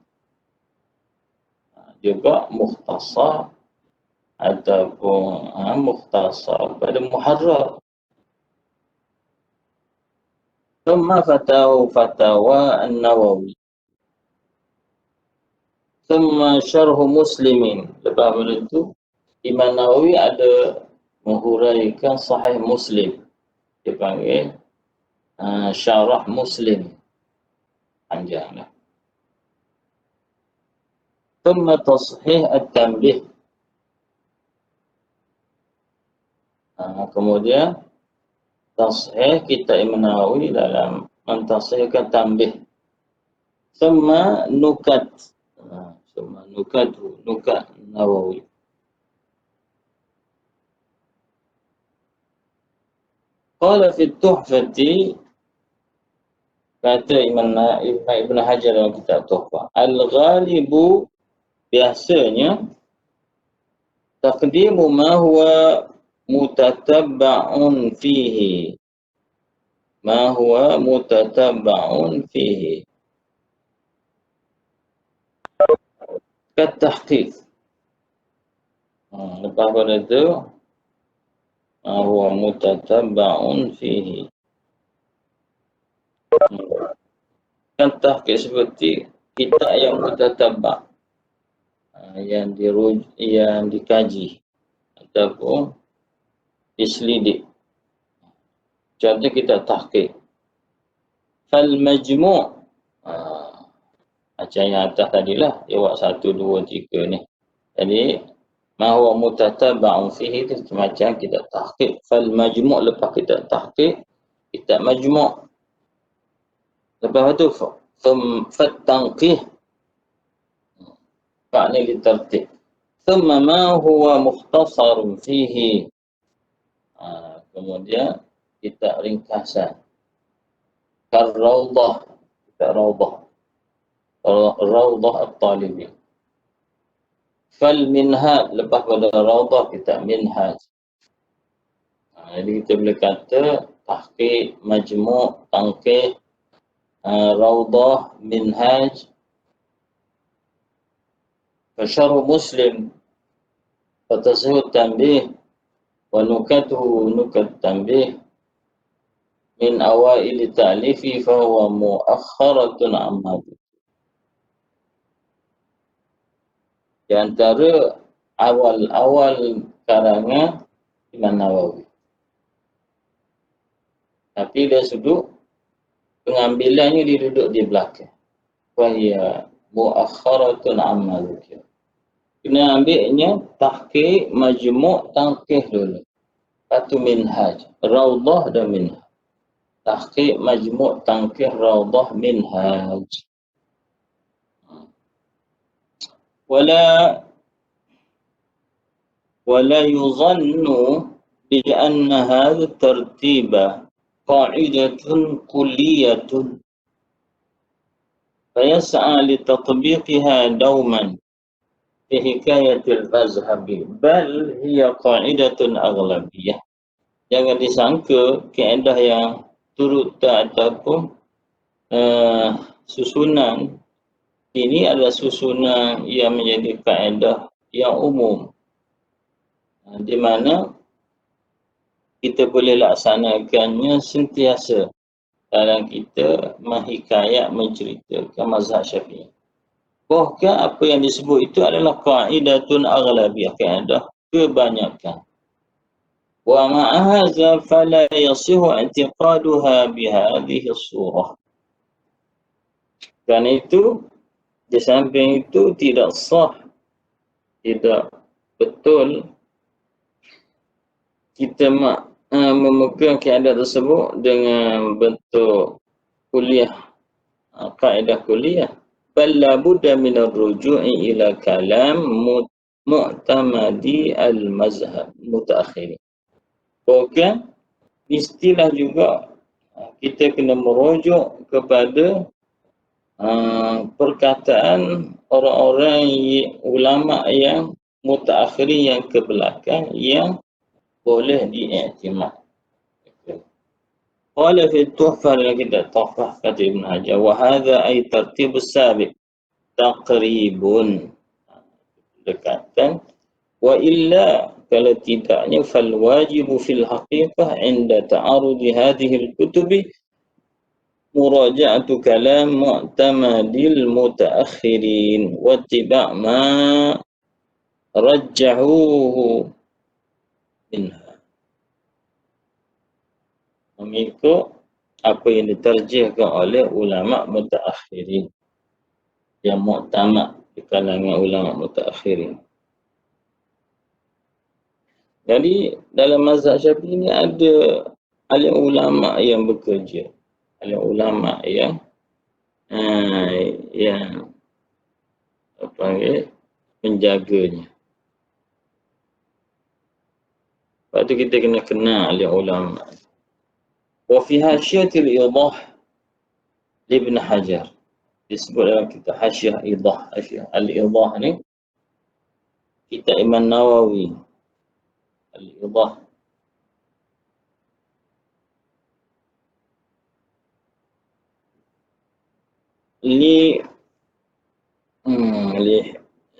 Juga mukhtasar ataupun mukhtasar pada Muharrar. Tsumma Fatawa An-Nawawi. Tsumma Syarh Muslimin. Lepas pada itu, Imam Nawawi ada menghuraikan Sahih Muslim. Dia panggil Syarah Muslim. Panjanglah. Tsumma Tashih At-Tanbih. Kemudian Tashih kitab Imam Nawawi dalam mentashihkan Tanbih. Tsumma Nukat. Tsumma Nukat Nawawi. Qala fi Tuhfati, Kata Ibn Hajar dalam kitab Tuhfah, al-ghalibu biasanya taqdimu ma huwa mutatabba'un fihi. Ma huwa mutatabba'un fihi. Katahqiq. Lepas pada itu, ma huwa mutatabba'un fihi. Katahqiq seperti kita yang mutatabba'. Yang dikaji ataupun diselidik. Contoh kita tahqiq. Fal majmu' macam yang atas tadilah, jawab 1, 2, 3 ni. Jadi ma huwa mutatabba'un fihi tu macam kita tahqiq. Fal majmu' lepas kita tahqiq, kita majmu'. Lepas tu fat tanqih. Fa ni ditertib. Thumma ma huwa mukhtasarun fihi. Kemudian kita ringkasan. Kar-rawdah. Kita rawdah. Rawdah at-talibin. Fal minhaj. Lepas pada rawdah kita minhaj. Jadi kita boleh kata tahqiq, majmu', tanqih, rawdah, minhaj. Fasyarh Muslim. Fatasihut tanbih. Wa nukatuhu nukat tanbih. Min awaili ta'lifi fahuwa muakharatun amma. Di antara awal-awal karangan Imam Nawawi. Tapi dia sudut pengambilannya dia duduk di belakang. Fahiya muakharatun amma dzikr. Kena ambilnya tahqiq, majmu', tanqih dulu. Lepas tu minhaj, rawdah dan minhaj. Tahqiq, majmu', tanqih, rawdah, minhaj. ولا يظن بأن هذا الترتيب قاعدة كلية فيسعى لتطبيقها دوما في حكاية المذهب بل هي قاعدة أغلبية. Jangan disangka kaedah yang turut ataupun susunan ini adalah susunan yang menjadi kaedah yang umum, di mana kita boleh laksanakannya sentiasa dalam kita menghikayat, menceritakan mazhab Syafi'i. Bahkan apa yang disebut itu adalah qaidatun aghlabiyah, kaedah kebanyakan. Wa ma'a hadza fala yasihu i'tiqaduha bihadhihi surah. Kerana itu, di samping itu tidak sah, tidak betul kita memegang kaedah tersebut dengan bentuk kuliah, kaedah kuliah. Bal la budda min ar-ruju'i ila kalam mu'tamadi al-mazhab mutaakhirin. Bukan mestilah juga kita kena merujuk kepada perkataan orang-orang ulama yang mutaakhirin, yang ke belakang, yang boleh diiktimad. Qala fi Tuhfah, dalam kitab Tuhfah kata Ibn Hajar, wa hadha ay tartibus sabiq taqribun, dekatan, wa illa, kalau tidaknya, fal wajibu fil haqiqah inda ta'arudi hadhihi al-kutubi muraja'atu kalam mu'tamadil mutaakhirin wa ittiba' ma rajjahuhu minha. Mengikut apa yang diterjihkan oleh ulama mutaakhirin, yang mu'tamad di kalangan ulama mutaakhirin. Jadi dalam mazhab Syafi'i ini ada alim ulama yang bekerja, alim ulama yang menjaganya. Lepas tu kita kena kenal alim ulama. Wa fi hasyiatil idah, Ibn Hajar. Disebut dalam kitab Hasyiah Idah. Hasyiah Al-Idah ni, kitab Imam Nawawi. Al-Idah. Li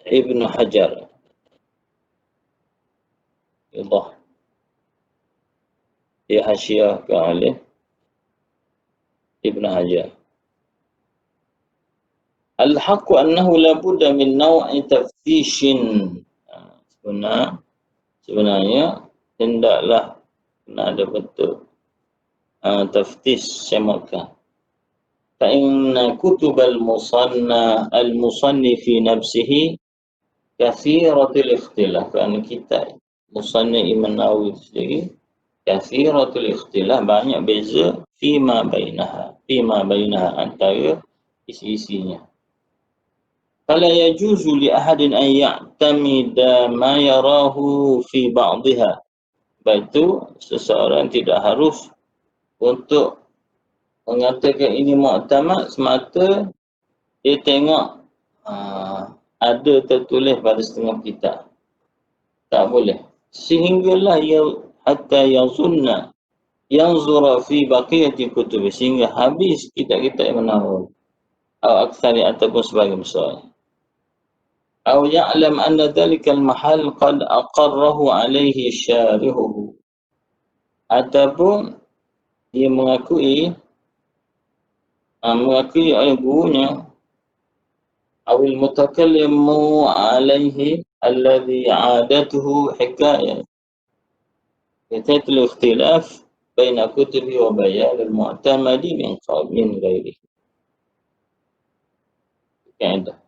Ibn Hajar. Idah. Dia hasyiah ke oleh Ibn Hajar. Al-haqqu annahu la budda min naw'i taftishin. Sebenarnya hendaklah ada bentuk taftish semakan. فإن كتب المصنف في نفسه كثيرة الاختلاف. Kerana kitab Musannif Imam Nawawi sendiri كثيرة الاختلاف, banyak beza فيما بينها antara isi-isinya. فلا يجوز لأحد أن يعتمد ما يراه في بعضها. Sebab itu seseorang tidak harus untuk mengatakan ini mu'tamad semata dia tengok ada tertulis pada setengah kitab. Tak boleh. Sehinggalah hatta yazunna yanzura fi baqiyati kutub, sehingga habis kitab-kitab Imam Nawawi atau aktsari ataupun sebagian besar. Atau ya'lam anna dhalika al-mahal qad aqarrahu alaihi syarihuhu, ataupun dia mengakui oleh gurunya, awil mutakallimu alaihi alladhi adatuhu hikayah yatatul ikhtilaf baina kutubi wa bayan al-mu'tamadi min ghairihi. Kaedah.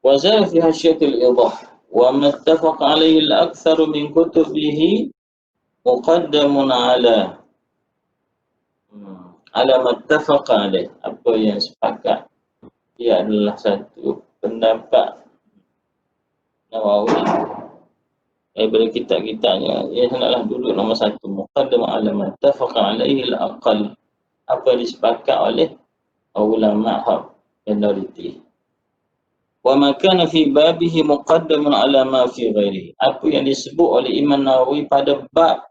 Wa zala fi hasyiatil idah wa ma ittafaqa alaihi al-akthar min kutubihi muqaddamun ala mattafaqa alaih. Apa yang sepakat, ia adalah satu pendapat Nawawi daripada kitab-kitabnya, ia hendaklah duduk nombor satu. Muqaddam ala mattafaqa alaihi al-aqal, apa yang disepakati oleh ulama minoriti. Wa ma kana fi babihi muqaddamun ala ma fi ghairihi, apa yang disebut oleh Imam Nawawi pada bab,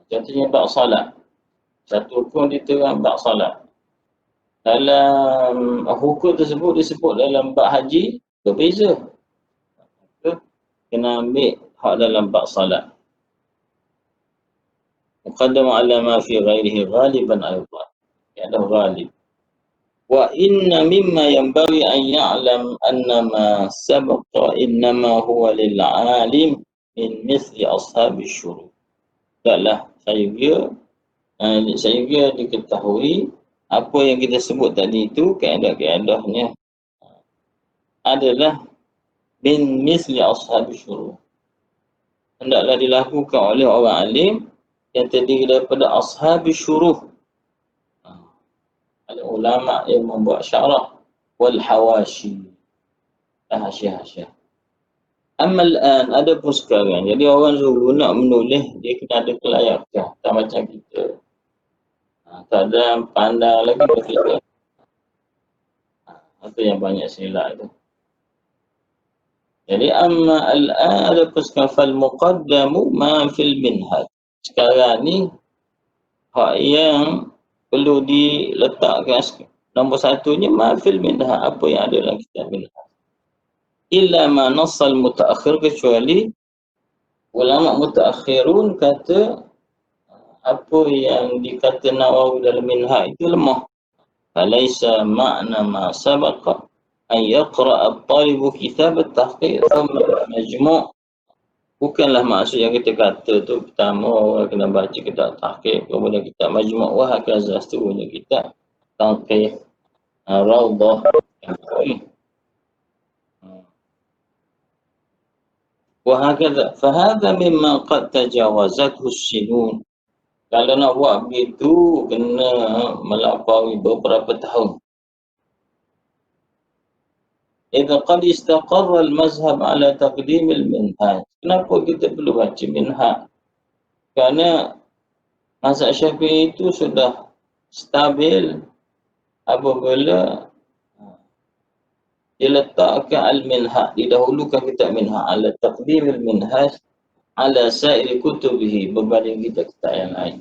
contohnya bab salat, satu hukum diterang bab salat. Dalam hukum tersebut disebut dalam bab haji berbeza. Kena ambil hak dalam bab salat. Muqaddamu ala ma fi ghairihi ghaliban aydan. Ada ghalib. Wa inna mimma yanbaghi an ya'lam anna ma sabaqa innama huwa lil 'alim min mithli ashabi syuruk. Taklah saya diketahui apa yang kita sebut tadi itu, kaedah-kaedahnya adalah min misli ashabi syuruk, hendaklah dilakukan oleh orang alim yang terdiri daripada ashabi syuruk, ulama yang membuat syarah, wal hawashi, hasyiah-hasyiah. Amal an, ada pun sekarang, jadi orang dulu nak menulis dia kena ada kelayakan, tak macam kita. Tak ada pandai lagi kita. Itu yang banyak silap tu. Jadi amma al-an, ada pun sekarang, fal muqaddamu ma fil minhaj. Sekarang ni hak yang perlu diletakkan nombor satunya ma fil minhaj, apa yang ada dalam kitab minhaj. Illa ma nassal mutaakhir, kecuali ulama mutaakhirun kata apa yang dikata Nawawi dalam minhaj itu lemah. Falaisa ma'na ma sabaqa an yaqra' at-talibu kitab at-tahqiq thumma majmu'. Bukanlah maksud yang kita kata tu pertama orang kena baca kitab tahqiq, kemudian kitab majmu', wa hakaza, seterusnya kitab tahqiq, raudhah. Wa hakaza fa hadha mimma qad tajawazathu as-sinun. Kalau nak buat begitu, kena melampaui beberapa tahun. Idza qad istaqarra al-mazhab ala taqdim al-minhaj. Kenapa kita perlu baca minhaj? Kerana mazhab Syafi'i itu sudah stabil apabila diletakkan al-minhaj, didahulukan kitab minhaj ala taqdim al-minhaj ala sa'iri kutubihi, berbanding kitab-kitab yang lain.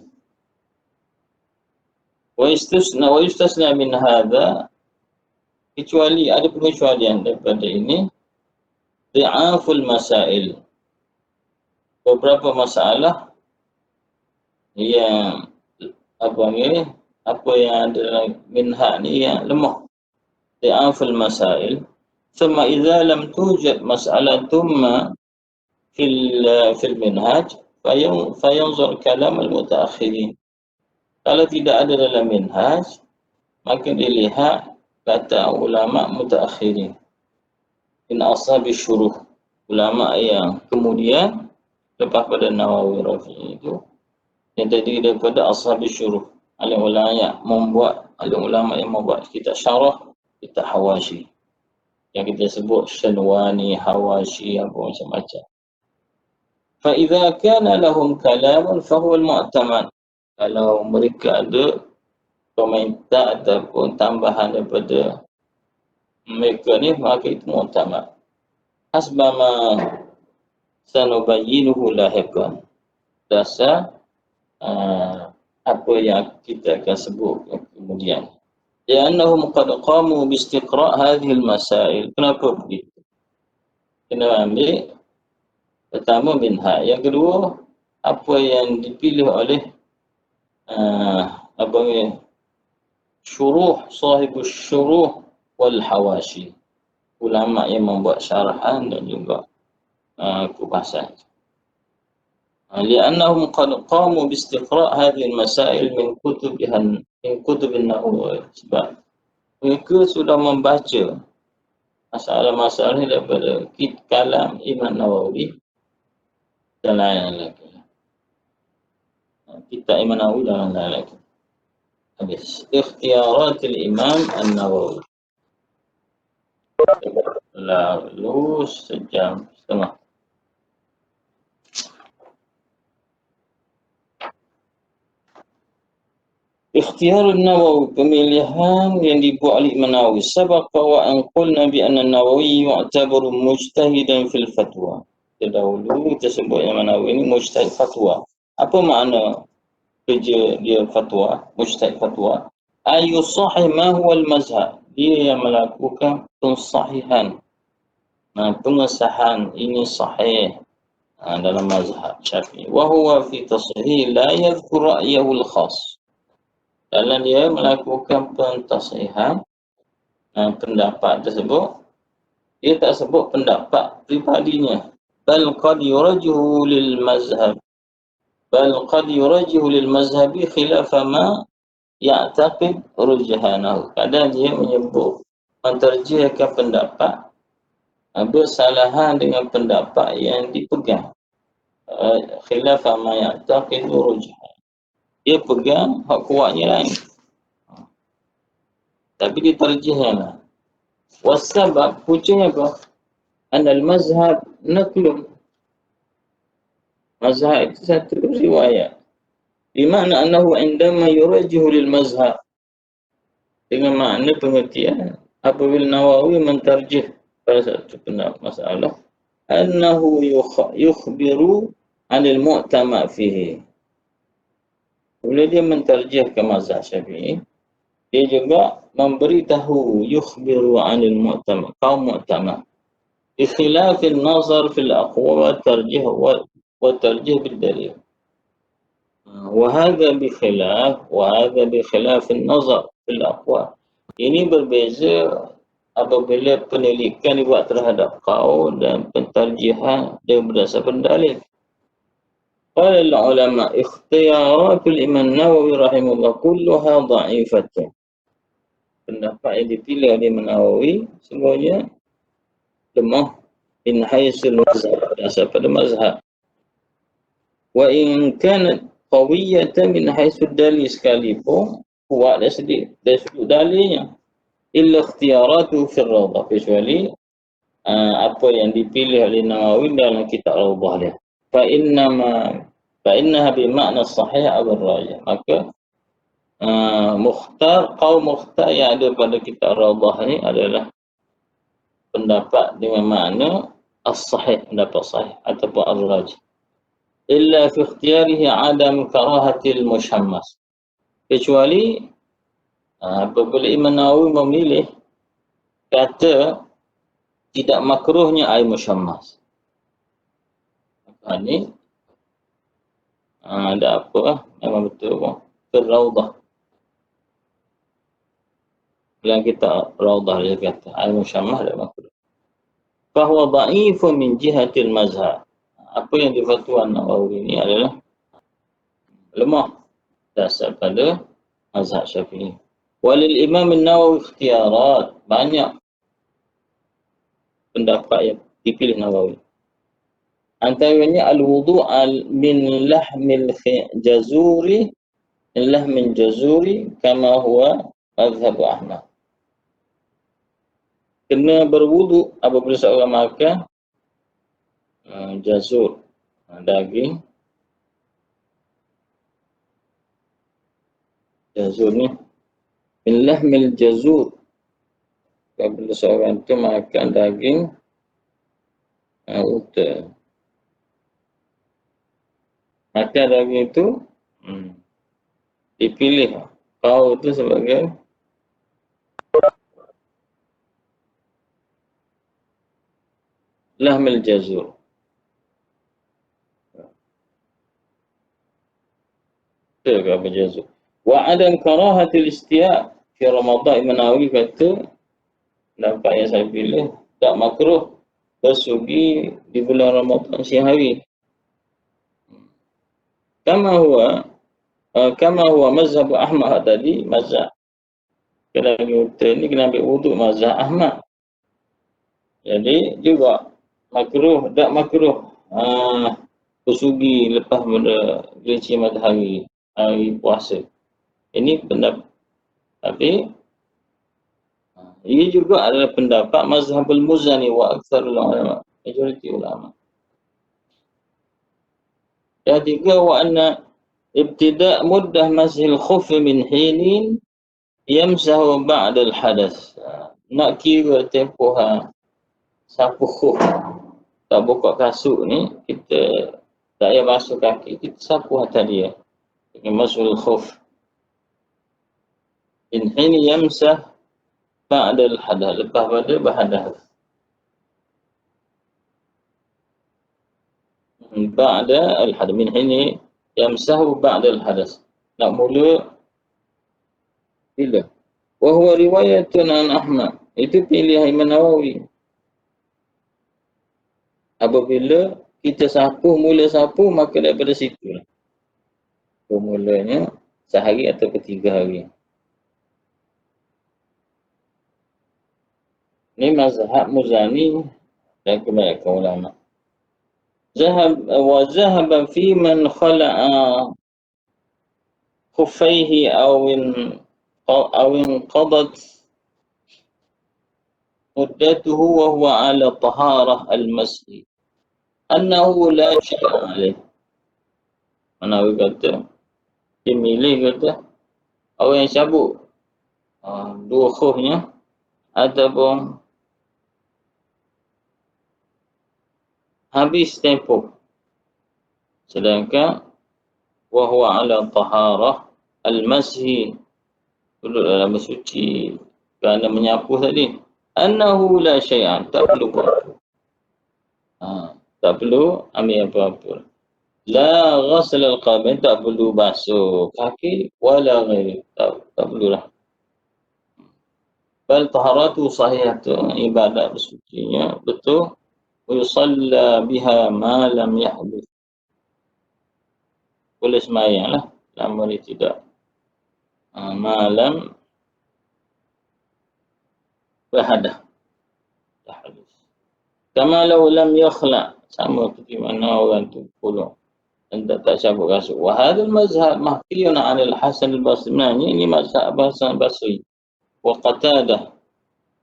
Wa yustasna min hadha, kecuali ada pengecualian daripada ini, ri'aful masail, beberapa masalah yang apa yang ada dalam minhaj ni yang lemah, ri'aful masail. Thumma idza lam tujad mas'alatum ma fil minhaj fayanzur kalam al-mutaakhirin. Kalau tidak ada dalam minhaj, maka dilihat kata ulama mutaakhirin, in ashabi syuruh, ulama yang kemudian lepas pada Nawawi Rafi'i itu, yang tadi daripada ashabi syuruh, alim ulama yang membuat kitab syarah, kitab hawashi, yang kita sebut Shanwani, hawashi, apa macam-macam. Fa idza kana lahum kalamun fa huwa al-mu'tamad. Kalau mereka ada komentar ataupun tambahan daripada mereka ni, maka itu mu'tamad. Hasbama sanubayyinuhu lahiqan, dasar apa yang kita akan sebut kemudian. Li'annahum qad qamu biistiqra' hadhihi al-masail. Kenapa begitu? Kena ambil pertama minhaj, yang kedua apa yang dipilih oleh syuruh, sahibus syuruh wal hawashi, ulama yang membuat syarahan dan juga kupasan. Li'annahum qad qamu biistiqra' hadhihi al-masail min kutubin Nawawi, sebab mereka sudah membaca masalah-masalah ini daripada kalam Imam Nawawi dan lain-lain lagi. Kitab Imam Nawawi dan lain-lain lagi. Habis. Ikhtiyaratul Imam An-Nawawi. Lalu sejam setengah. Ikhtiyarun Nawawi, pemilihan yang dibuat oleh Imam Nawawi. Sabaqa wa an qulna bi anna Nawawi yu'tabaru mujtahidan fil fatwa. Terdahulu kita sebut Imam Nawawi ini mujtahid fatwa. Apa makna kerja dia fatwa, mujtahid fatwa? Ayu sahih ma huwa al-mazhab. Dia yang melakukan pensahihan, pengesahan ini sahih dalam mazhab Syafi'i. Wa huwa fi tashih la yadhkur ra'yahu al-khas. Dalam dia melakukan pentasihan pendapat tersebut, dia tak sebut pendapat pribadinya. Bal qad yurajjihu lil mazhabi khilafa ma ya'taqid rujhanahu. Kadang dia menyebut menterjihkan pendapat bersalahan dengan pendapat yang dipegang, khilafa ma ya'taqid rujhanahu. Dia pegang hak kuatnya lain, tapi dia terjihkan lah. Wasabab, puncanya apa? Anal mazhab naklun. Mazhab itu satu riwayat. Bimakna annahu indama yurajjihu lil mazhab. Dengan makna pengertian, apabila Nawawi mentarjih pada satu masalah, annahu yukhbiru anil mu'tamad fihi. Bila dia mentarjihkan mazhab Syafi'i, dia juga memberitahu yukhbiru anil mu'tamad, kaum mu'tamad, ikhtilafil nazar fil aqwa wa tarjih bil dalil. Wa hadha bi khilafin nazar fil aqwa. Ini berbeza apabila penelitian dibuat terhadap kaum dan pentarjihan dia berdasarkan dalil. Qala al-ulama ikhtiyaratul Imam Nawawi rahimahullah kulluha dha'ifatun. Pendapat yang dipilih oleh Imam Nawawi semuanya lemah min haisul mazhab, dasar pada mazhab. Wa in kanat qawiyatan min haisul dalil, sekalipun kuat dari sudut dalilnya, illa ikhtiyaratu fi rawdah, kecuali apa yang dipilih oleh Nawawi dalam kitab Rawdah dia. Fa innaha bi makna sahih aw rajih, maka kaum mukhtar yang ada pada kitab Rawdah ni adalah pendapat dengan makna as-sahih, pendapat sahih ataupun ar-rajih. Illa fi ikhtiyarihi adam karahatil mushammas. Kecuali apabila Imam Nawawi memilih kata tidak makruhnya air mushammas. Ni ada apa lah, memang betul pun. Rawdah. Dalam kita Rawdah dia kata air mushammas tak makruh. Fahuwa da'ifun min jihatil mazhab. Apa yang difatwa Nawawi ini adalah lemah dasar pada mazhab Syafi'i. Walil Imam Nawawi ikhtiyarat, banyak pendapat yang dipilih Nawawi. Antaranya al-wudu' min lahmil jazuri kama huwa mazhab Ahmad. Kena berwudu apabila seorang makan jazur, daging. Jazur ni min lahmil jazur, apabila seorang tu makan daging unta. Makan daging itu dipilih kau itu sebagai lahmil jazur. Betul ke apa jazur? Wa adam karahatil istiya' fi Ramadan. Imam Nawawi kata pendapat yang saya pilih tak makruh bersugi di bulan Ramadan siang hari. Kama huwa mazhab Ahmad tadi, mazhab kena ni kena ambil wuduk mazhab Ahmad. Jadi juga makruh, tak makruh bersugi lepas pada gelincir matahari hari puasa. Ini pendapat. Tapi ia juga adalah pendapat mazhabul Muzani wa aktsarul ulama, majoriti ulama. Yang tiga, wa anna ibtida' muddah mashil khuf min hinin yamsahu ba'da al-hadath. Nak kira tempoh sapu khuf, tak buka kasut ni, kita tak payah basuh kaki, kita sapu atas dia dengan mashil khuf. In hini yamsah ba'da al-hadath, lepas pada berhadath. Ba'da al-hadath, min hini yamsahu ba'da al-hadath. Nak mula bila? Wa huwa riwayatun an Ahmad. Itu pilihan Imam Nawawi. Apabila kita mula sapu, maka daripada situ lah pemulanya sehari atau 3 hari. Ini mazhab Muzani dan kebanyakan ulama. Zahaba fi man khala'a khuffaihi aw inqadat muddatuhu wa huwa ala taharah al-masjid annahu la syai'a alaih. Nawawi kata, dia milih kata orang yang cabut dua khufnya ataupun habis tempoh, sedangkan wa huwa ala taharah al-masjid, duduk dalam bersuci kerana menyapu tadi, annahu la syai'an, tak perlu buat, tak perlu ambil apa-apa. La ghasl al-qabain, tak perlu basuh kaki, wala ghairi, tak perlulah. Bal taharatu sahihatu, ibadat bersucinya betul. Yusalla biha ma lam yahdith, boleh sembahyang lah lama dia tidak malam berhadah. Kama law lam yakhla, sama seperti mana orang tu pulung dan tak cabut kasut. Wa hadzal mazhab mahkiyun 'ala al-Hasan al-Basri. Ini mazhab Hasan al-Basri wa Qatadah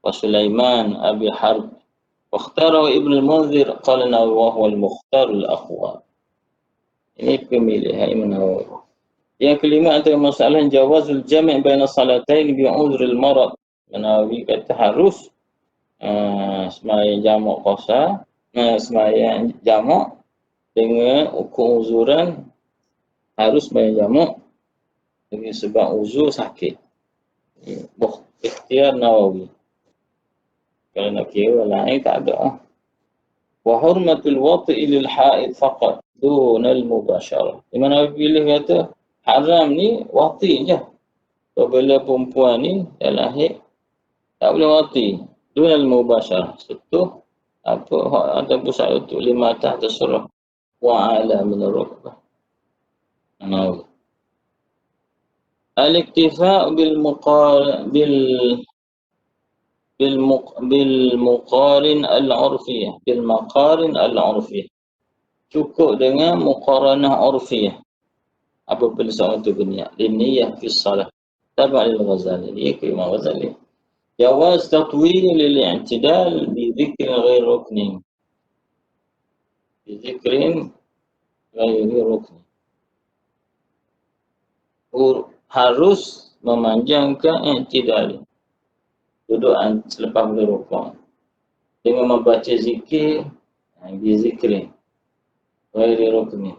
wa Sulaiman Abi Harb wa ikhtarahu Ibn al-Munzir qala wa huwa al-mukhtar al-aqwa. Ini pemilihan Imam Nawawi. Yang kelima antara masalah jawazul jami' baina salatain bi'udhril marad. Menawi kata harus sembahyang jamak qasar, sembahyang jamak dengan ukur uzuran harus sembahyang jamak dengan sebab uzur sakit. Ikhtiar Nawawi. Kalau nak kira lain tak ada. Wa hurmatul wati'i lil haid faqat dunal mubasharah. Di mana pilih kata haram ni wati je. Apabila perempuan ni dah lahir tak boleh wati. Dunal mubasharah. Sentuh apa ada pusat untuk lima atas terserah. Wa ala minaruk. Nawawi. Al-iktifa' بالمقارن العرفية بالمقارن العرفية cukup dengan muqaranah urfiyah apabila seorang itu berniat liniyah fi salah tabi'al Ghazali dia ke Imam Ghazali jawaz tatwil lil i'tidal bi dhikr ghair ruknin bi dhikrin ghair ruknin harus memanjangkan i'tidal duduk selepas berrukuk dengan membaca zikir bi zikrin ghairi rukni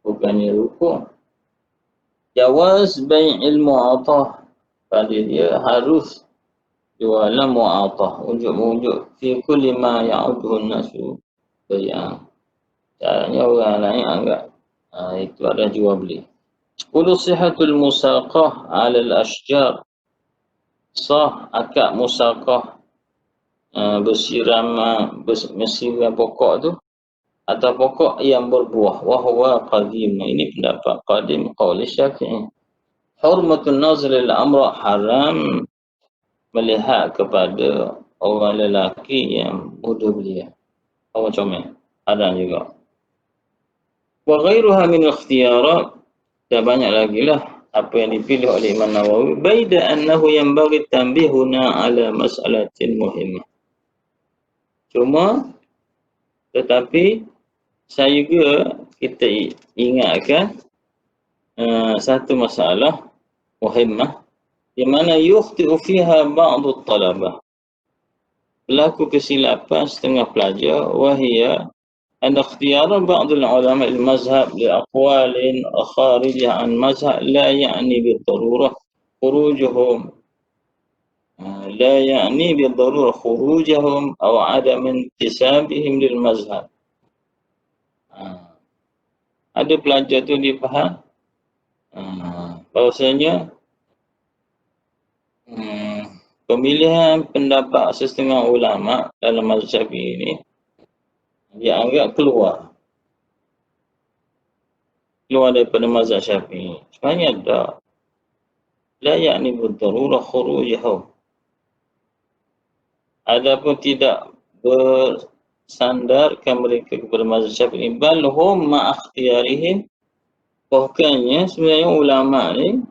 bukannya rukuk. Jawaz bai'il mu'atah pada dia harus jualan mu'atah unjuk-unjuk fi kulli ma ya'uduhu nasu bai'an. Caranya orang lain anggap itu ada jual beli. 10 sihatul musaqah 'ala al-ashjar. Sah akad musaqah bersiram pokok tu atau pokok yang berbuah wahwa qadim. Ini pendapat qadim qaul Syafi'i. Hurmatun nazr al-amra haram melihat kepada orang lelaki yang muda belia. Orang comel. Ada juga. Wa ghairuha min ikhtiyarat dan banyak lagi lah apa yang dipilih oleh Imam Nawawi. Baida annahu yanbaghi tanbihuna ala mas'alatin muhimmah. Cuma tetapi saya juga kita ingatkan satu masalah muhimmah di mana yukhti'u fiha ba'du talabah. Berlaku kesilapan setengah pelajar wahia an ikhtiyara ba'd ulama al-mazhab li aqwalin kharijah an mazhab la ya'ni bi-darurah khurujuhum la ya'ni bi-darurah khurujuhum aw 'adam intisabihim lil mazhab. Ada pelajar tu dia faham bahawasanya pemilihan pendapat setengah ulama dalam mazhab ini dia anggap keluar daripada mazhab Syafi'i. Sebenarnya tak. La ya'ni bi-darurah khurujahum. Adapun tidak bersandarkan mereka kepada mazhab Syafi'i, bal hum ma ikhtiyarihim. Bahkannya sebenarnya ulama ni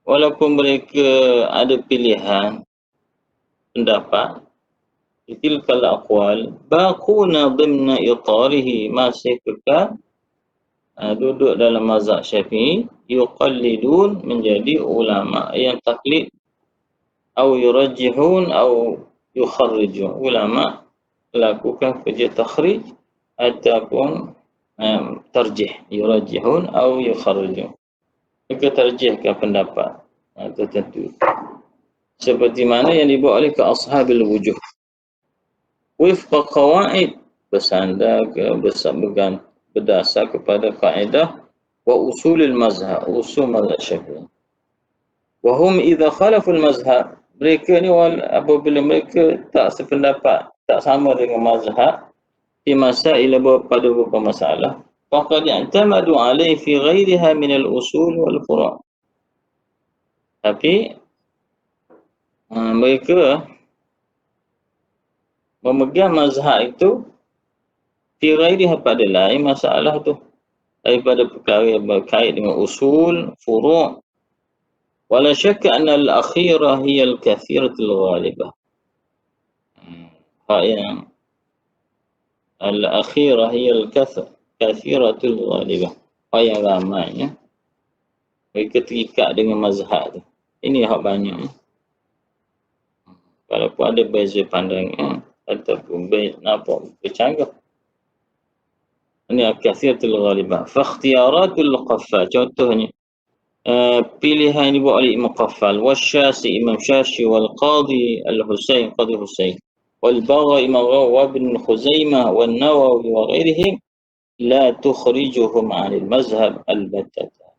walaupun mereka ada pilihan pendapat tilkal aqwal baquna dhimna itarihi masih kekal duduk dalam mazhab Syafi'i yuqallidun menjadi ulama yang taklid atau yurajjihun atau yukharrijun. Ulama melakukan kerja takhrij ataupun tarjih, yurajjihun atau yukharrijun. Mereka tarjihkan pendapat tertentu seperti mana yang dibuat oleh ashabil wujuh wifqa qawaid bersandar berdasar kepada kaedah wa usulil mazhab, usul mazhab Syafi'i. Wa hum idza khalaful mazhab, mereka ni apabila mereka tak sependapat, tak sama dengan mazhab fi masail pada beberapa masalah, faqad i'tamadu alaihi fi ghairiha min al-usul wal furu'. Tapi mereka memegang mazhab itu fi ghairiha pada lain masalah tu daripada perkara yang berkait dengan usul, furu'. Wala syakka anna al-akhirah hiya al-kathiratul ghalibah. Yang al-akhirah hiya al-kathiratul ghalibah. Yang ramainya Mereka terikat dengan mazhab tu. Ini hak banyak. Walaupun ada beza pandangan ataupun nampak bercanggah. Ini kathiratul ghalibah. Fakhtiyaratul qaffal. Contohnya, pilihan yang dibuat oleh Imam Qaffal. Wasyasi, Imam Syashi, wal Qadhi Al-Husain, Qadhi Husain. Wal Bagha, Imam Rawah bin Khuzaimah, wal Nawawi, wa ghairihim. La tukhrijuhum anil mazhab al-battata.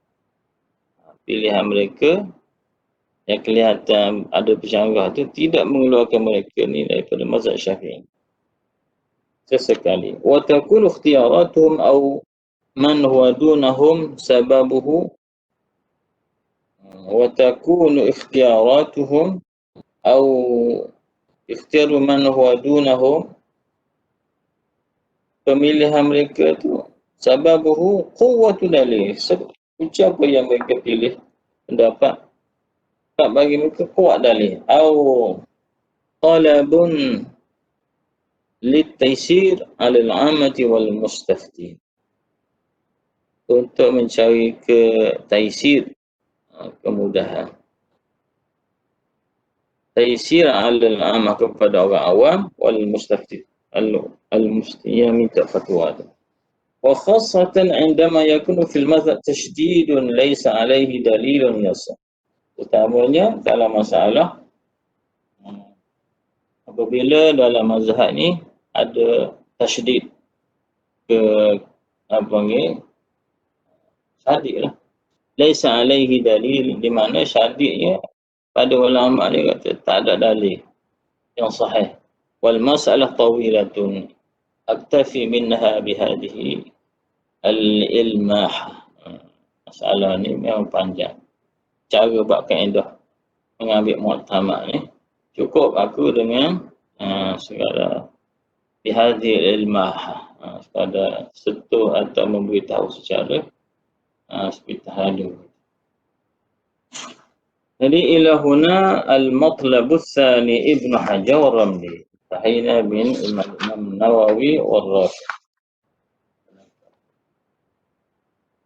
Pilihan mereka yang kelihatan ada bercanggah tu tidak mengeluarkan mereka ni daripada mazhab Syafi'i. Sesekali. Wa takunu ikhtiyaratuhum aw man huwa dunahum sababuhu wa takunu ikhtiyaratuhum aw ikhtiyaru man huwa dunahum, pemilihan mereka tu sababuhu quwwatu dalil. Apa yang mereka pilih pendapat bagi mereka kuat dalil. Aw talabun litaysir 'ala al-'ammati wal mustaftin, untuk mencari taysir, kemudahan. Taysir 'ala al-'ammah, kepada orang awam, wal mustaftin yang minta fatwa. Wa khassatan 'indama yakunu fil mazhab tashdidun laysa 'alaihi dalilun yasah. Utamanya dalam masalah apabila dalam mazhab ni ada tasydid, ke apa ni, syadid lah. Laisa alaihi dalil, di mana syadidnya pada ulama dia kata tak ada dalil yang sahih. Wal masalah tawilatun aktafi minha bihadhihi al-ilmah. Masalah ni memang panjang. Cara bab kaedah mengambil mu'tamad ni cukup aku dengan segala bihadhi ilmah, sekadar sentuh atau memberitahu secara seperti tahadu. Jadi ila huna al-matlabus tsani Ibnu Hajar Ramli tahina bin Imam Nawawi wal Rafi.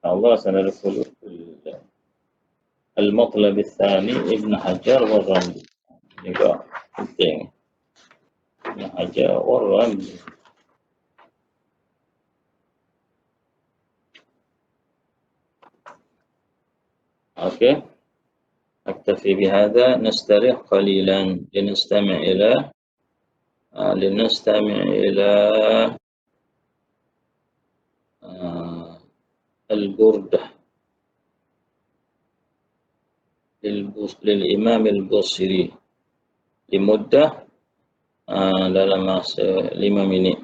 Allah sanadkhulu al-matlabus tsani Ibnu Hajar wal Ramli. Juga penting. Ibnu Hajar wal Ramli. اوكي، نكتفي بهذا، نستريح قليلا لنستمع إلى البردة للإمام البصري لمدة dalam masa 5 minit.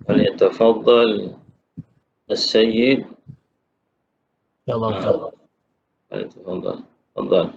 فليتفضل السيد. يلا فليتفضل. تفضل.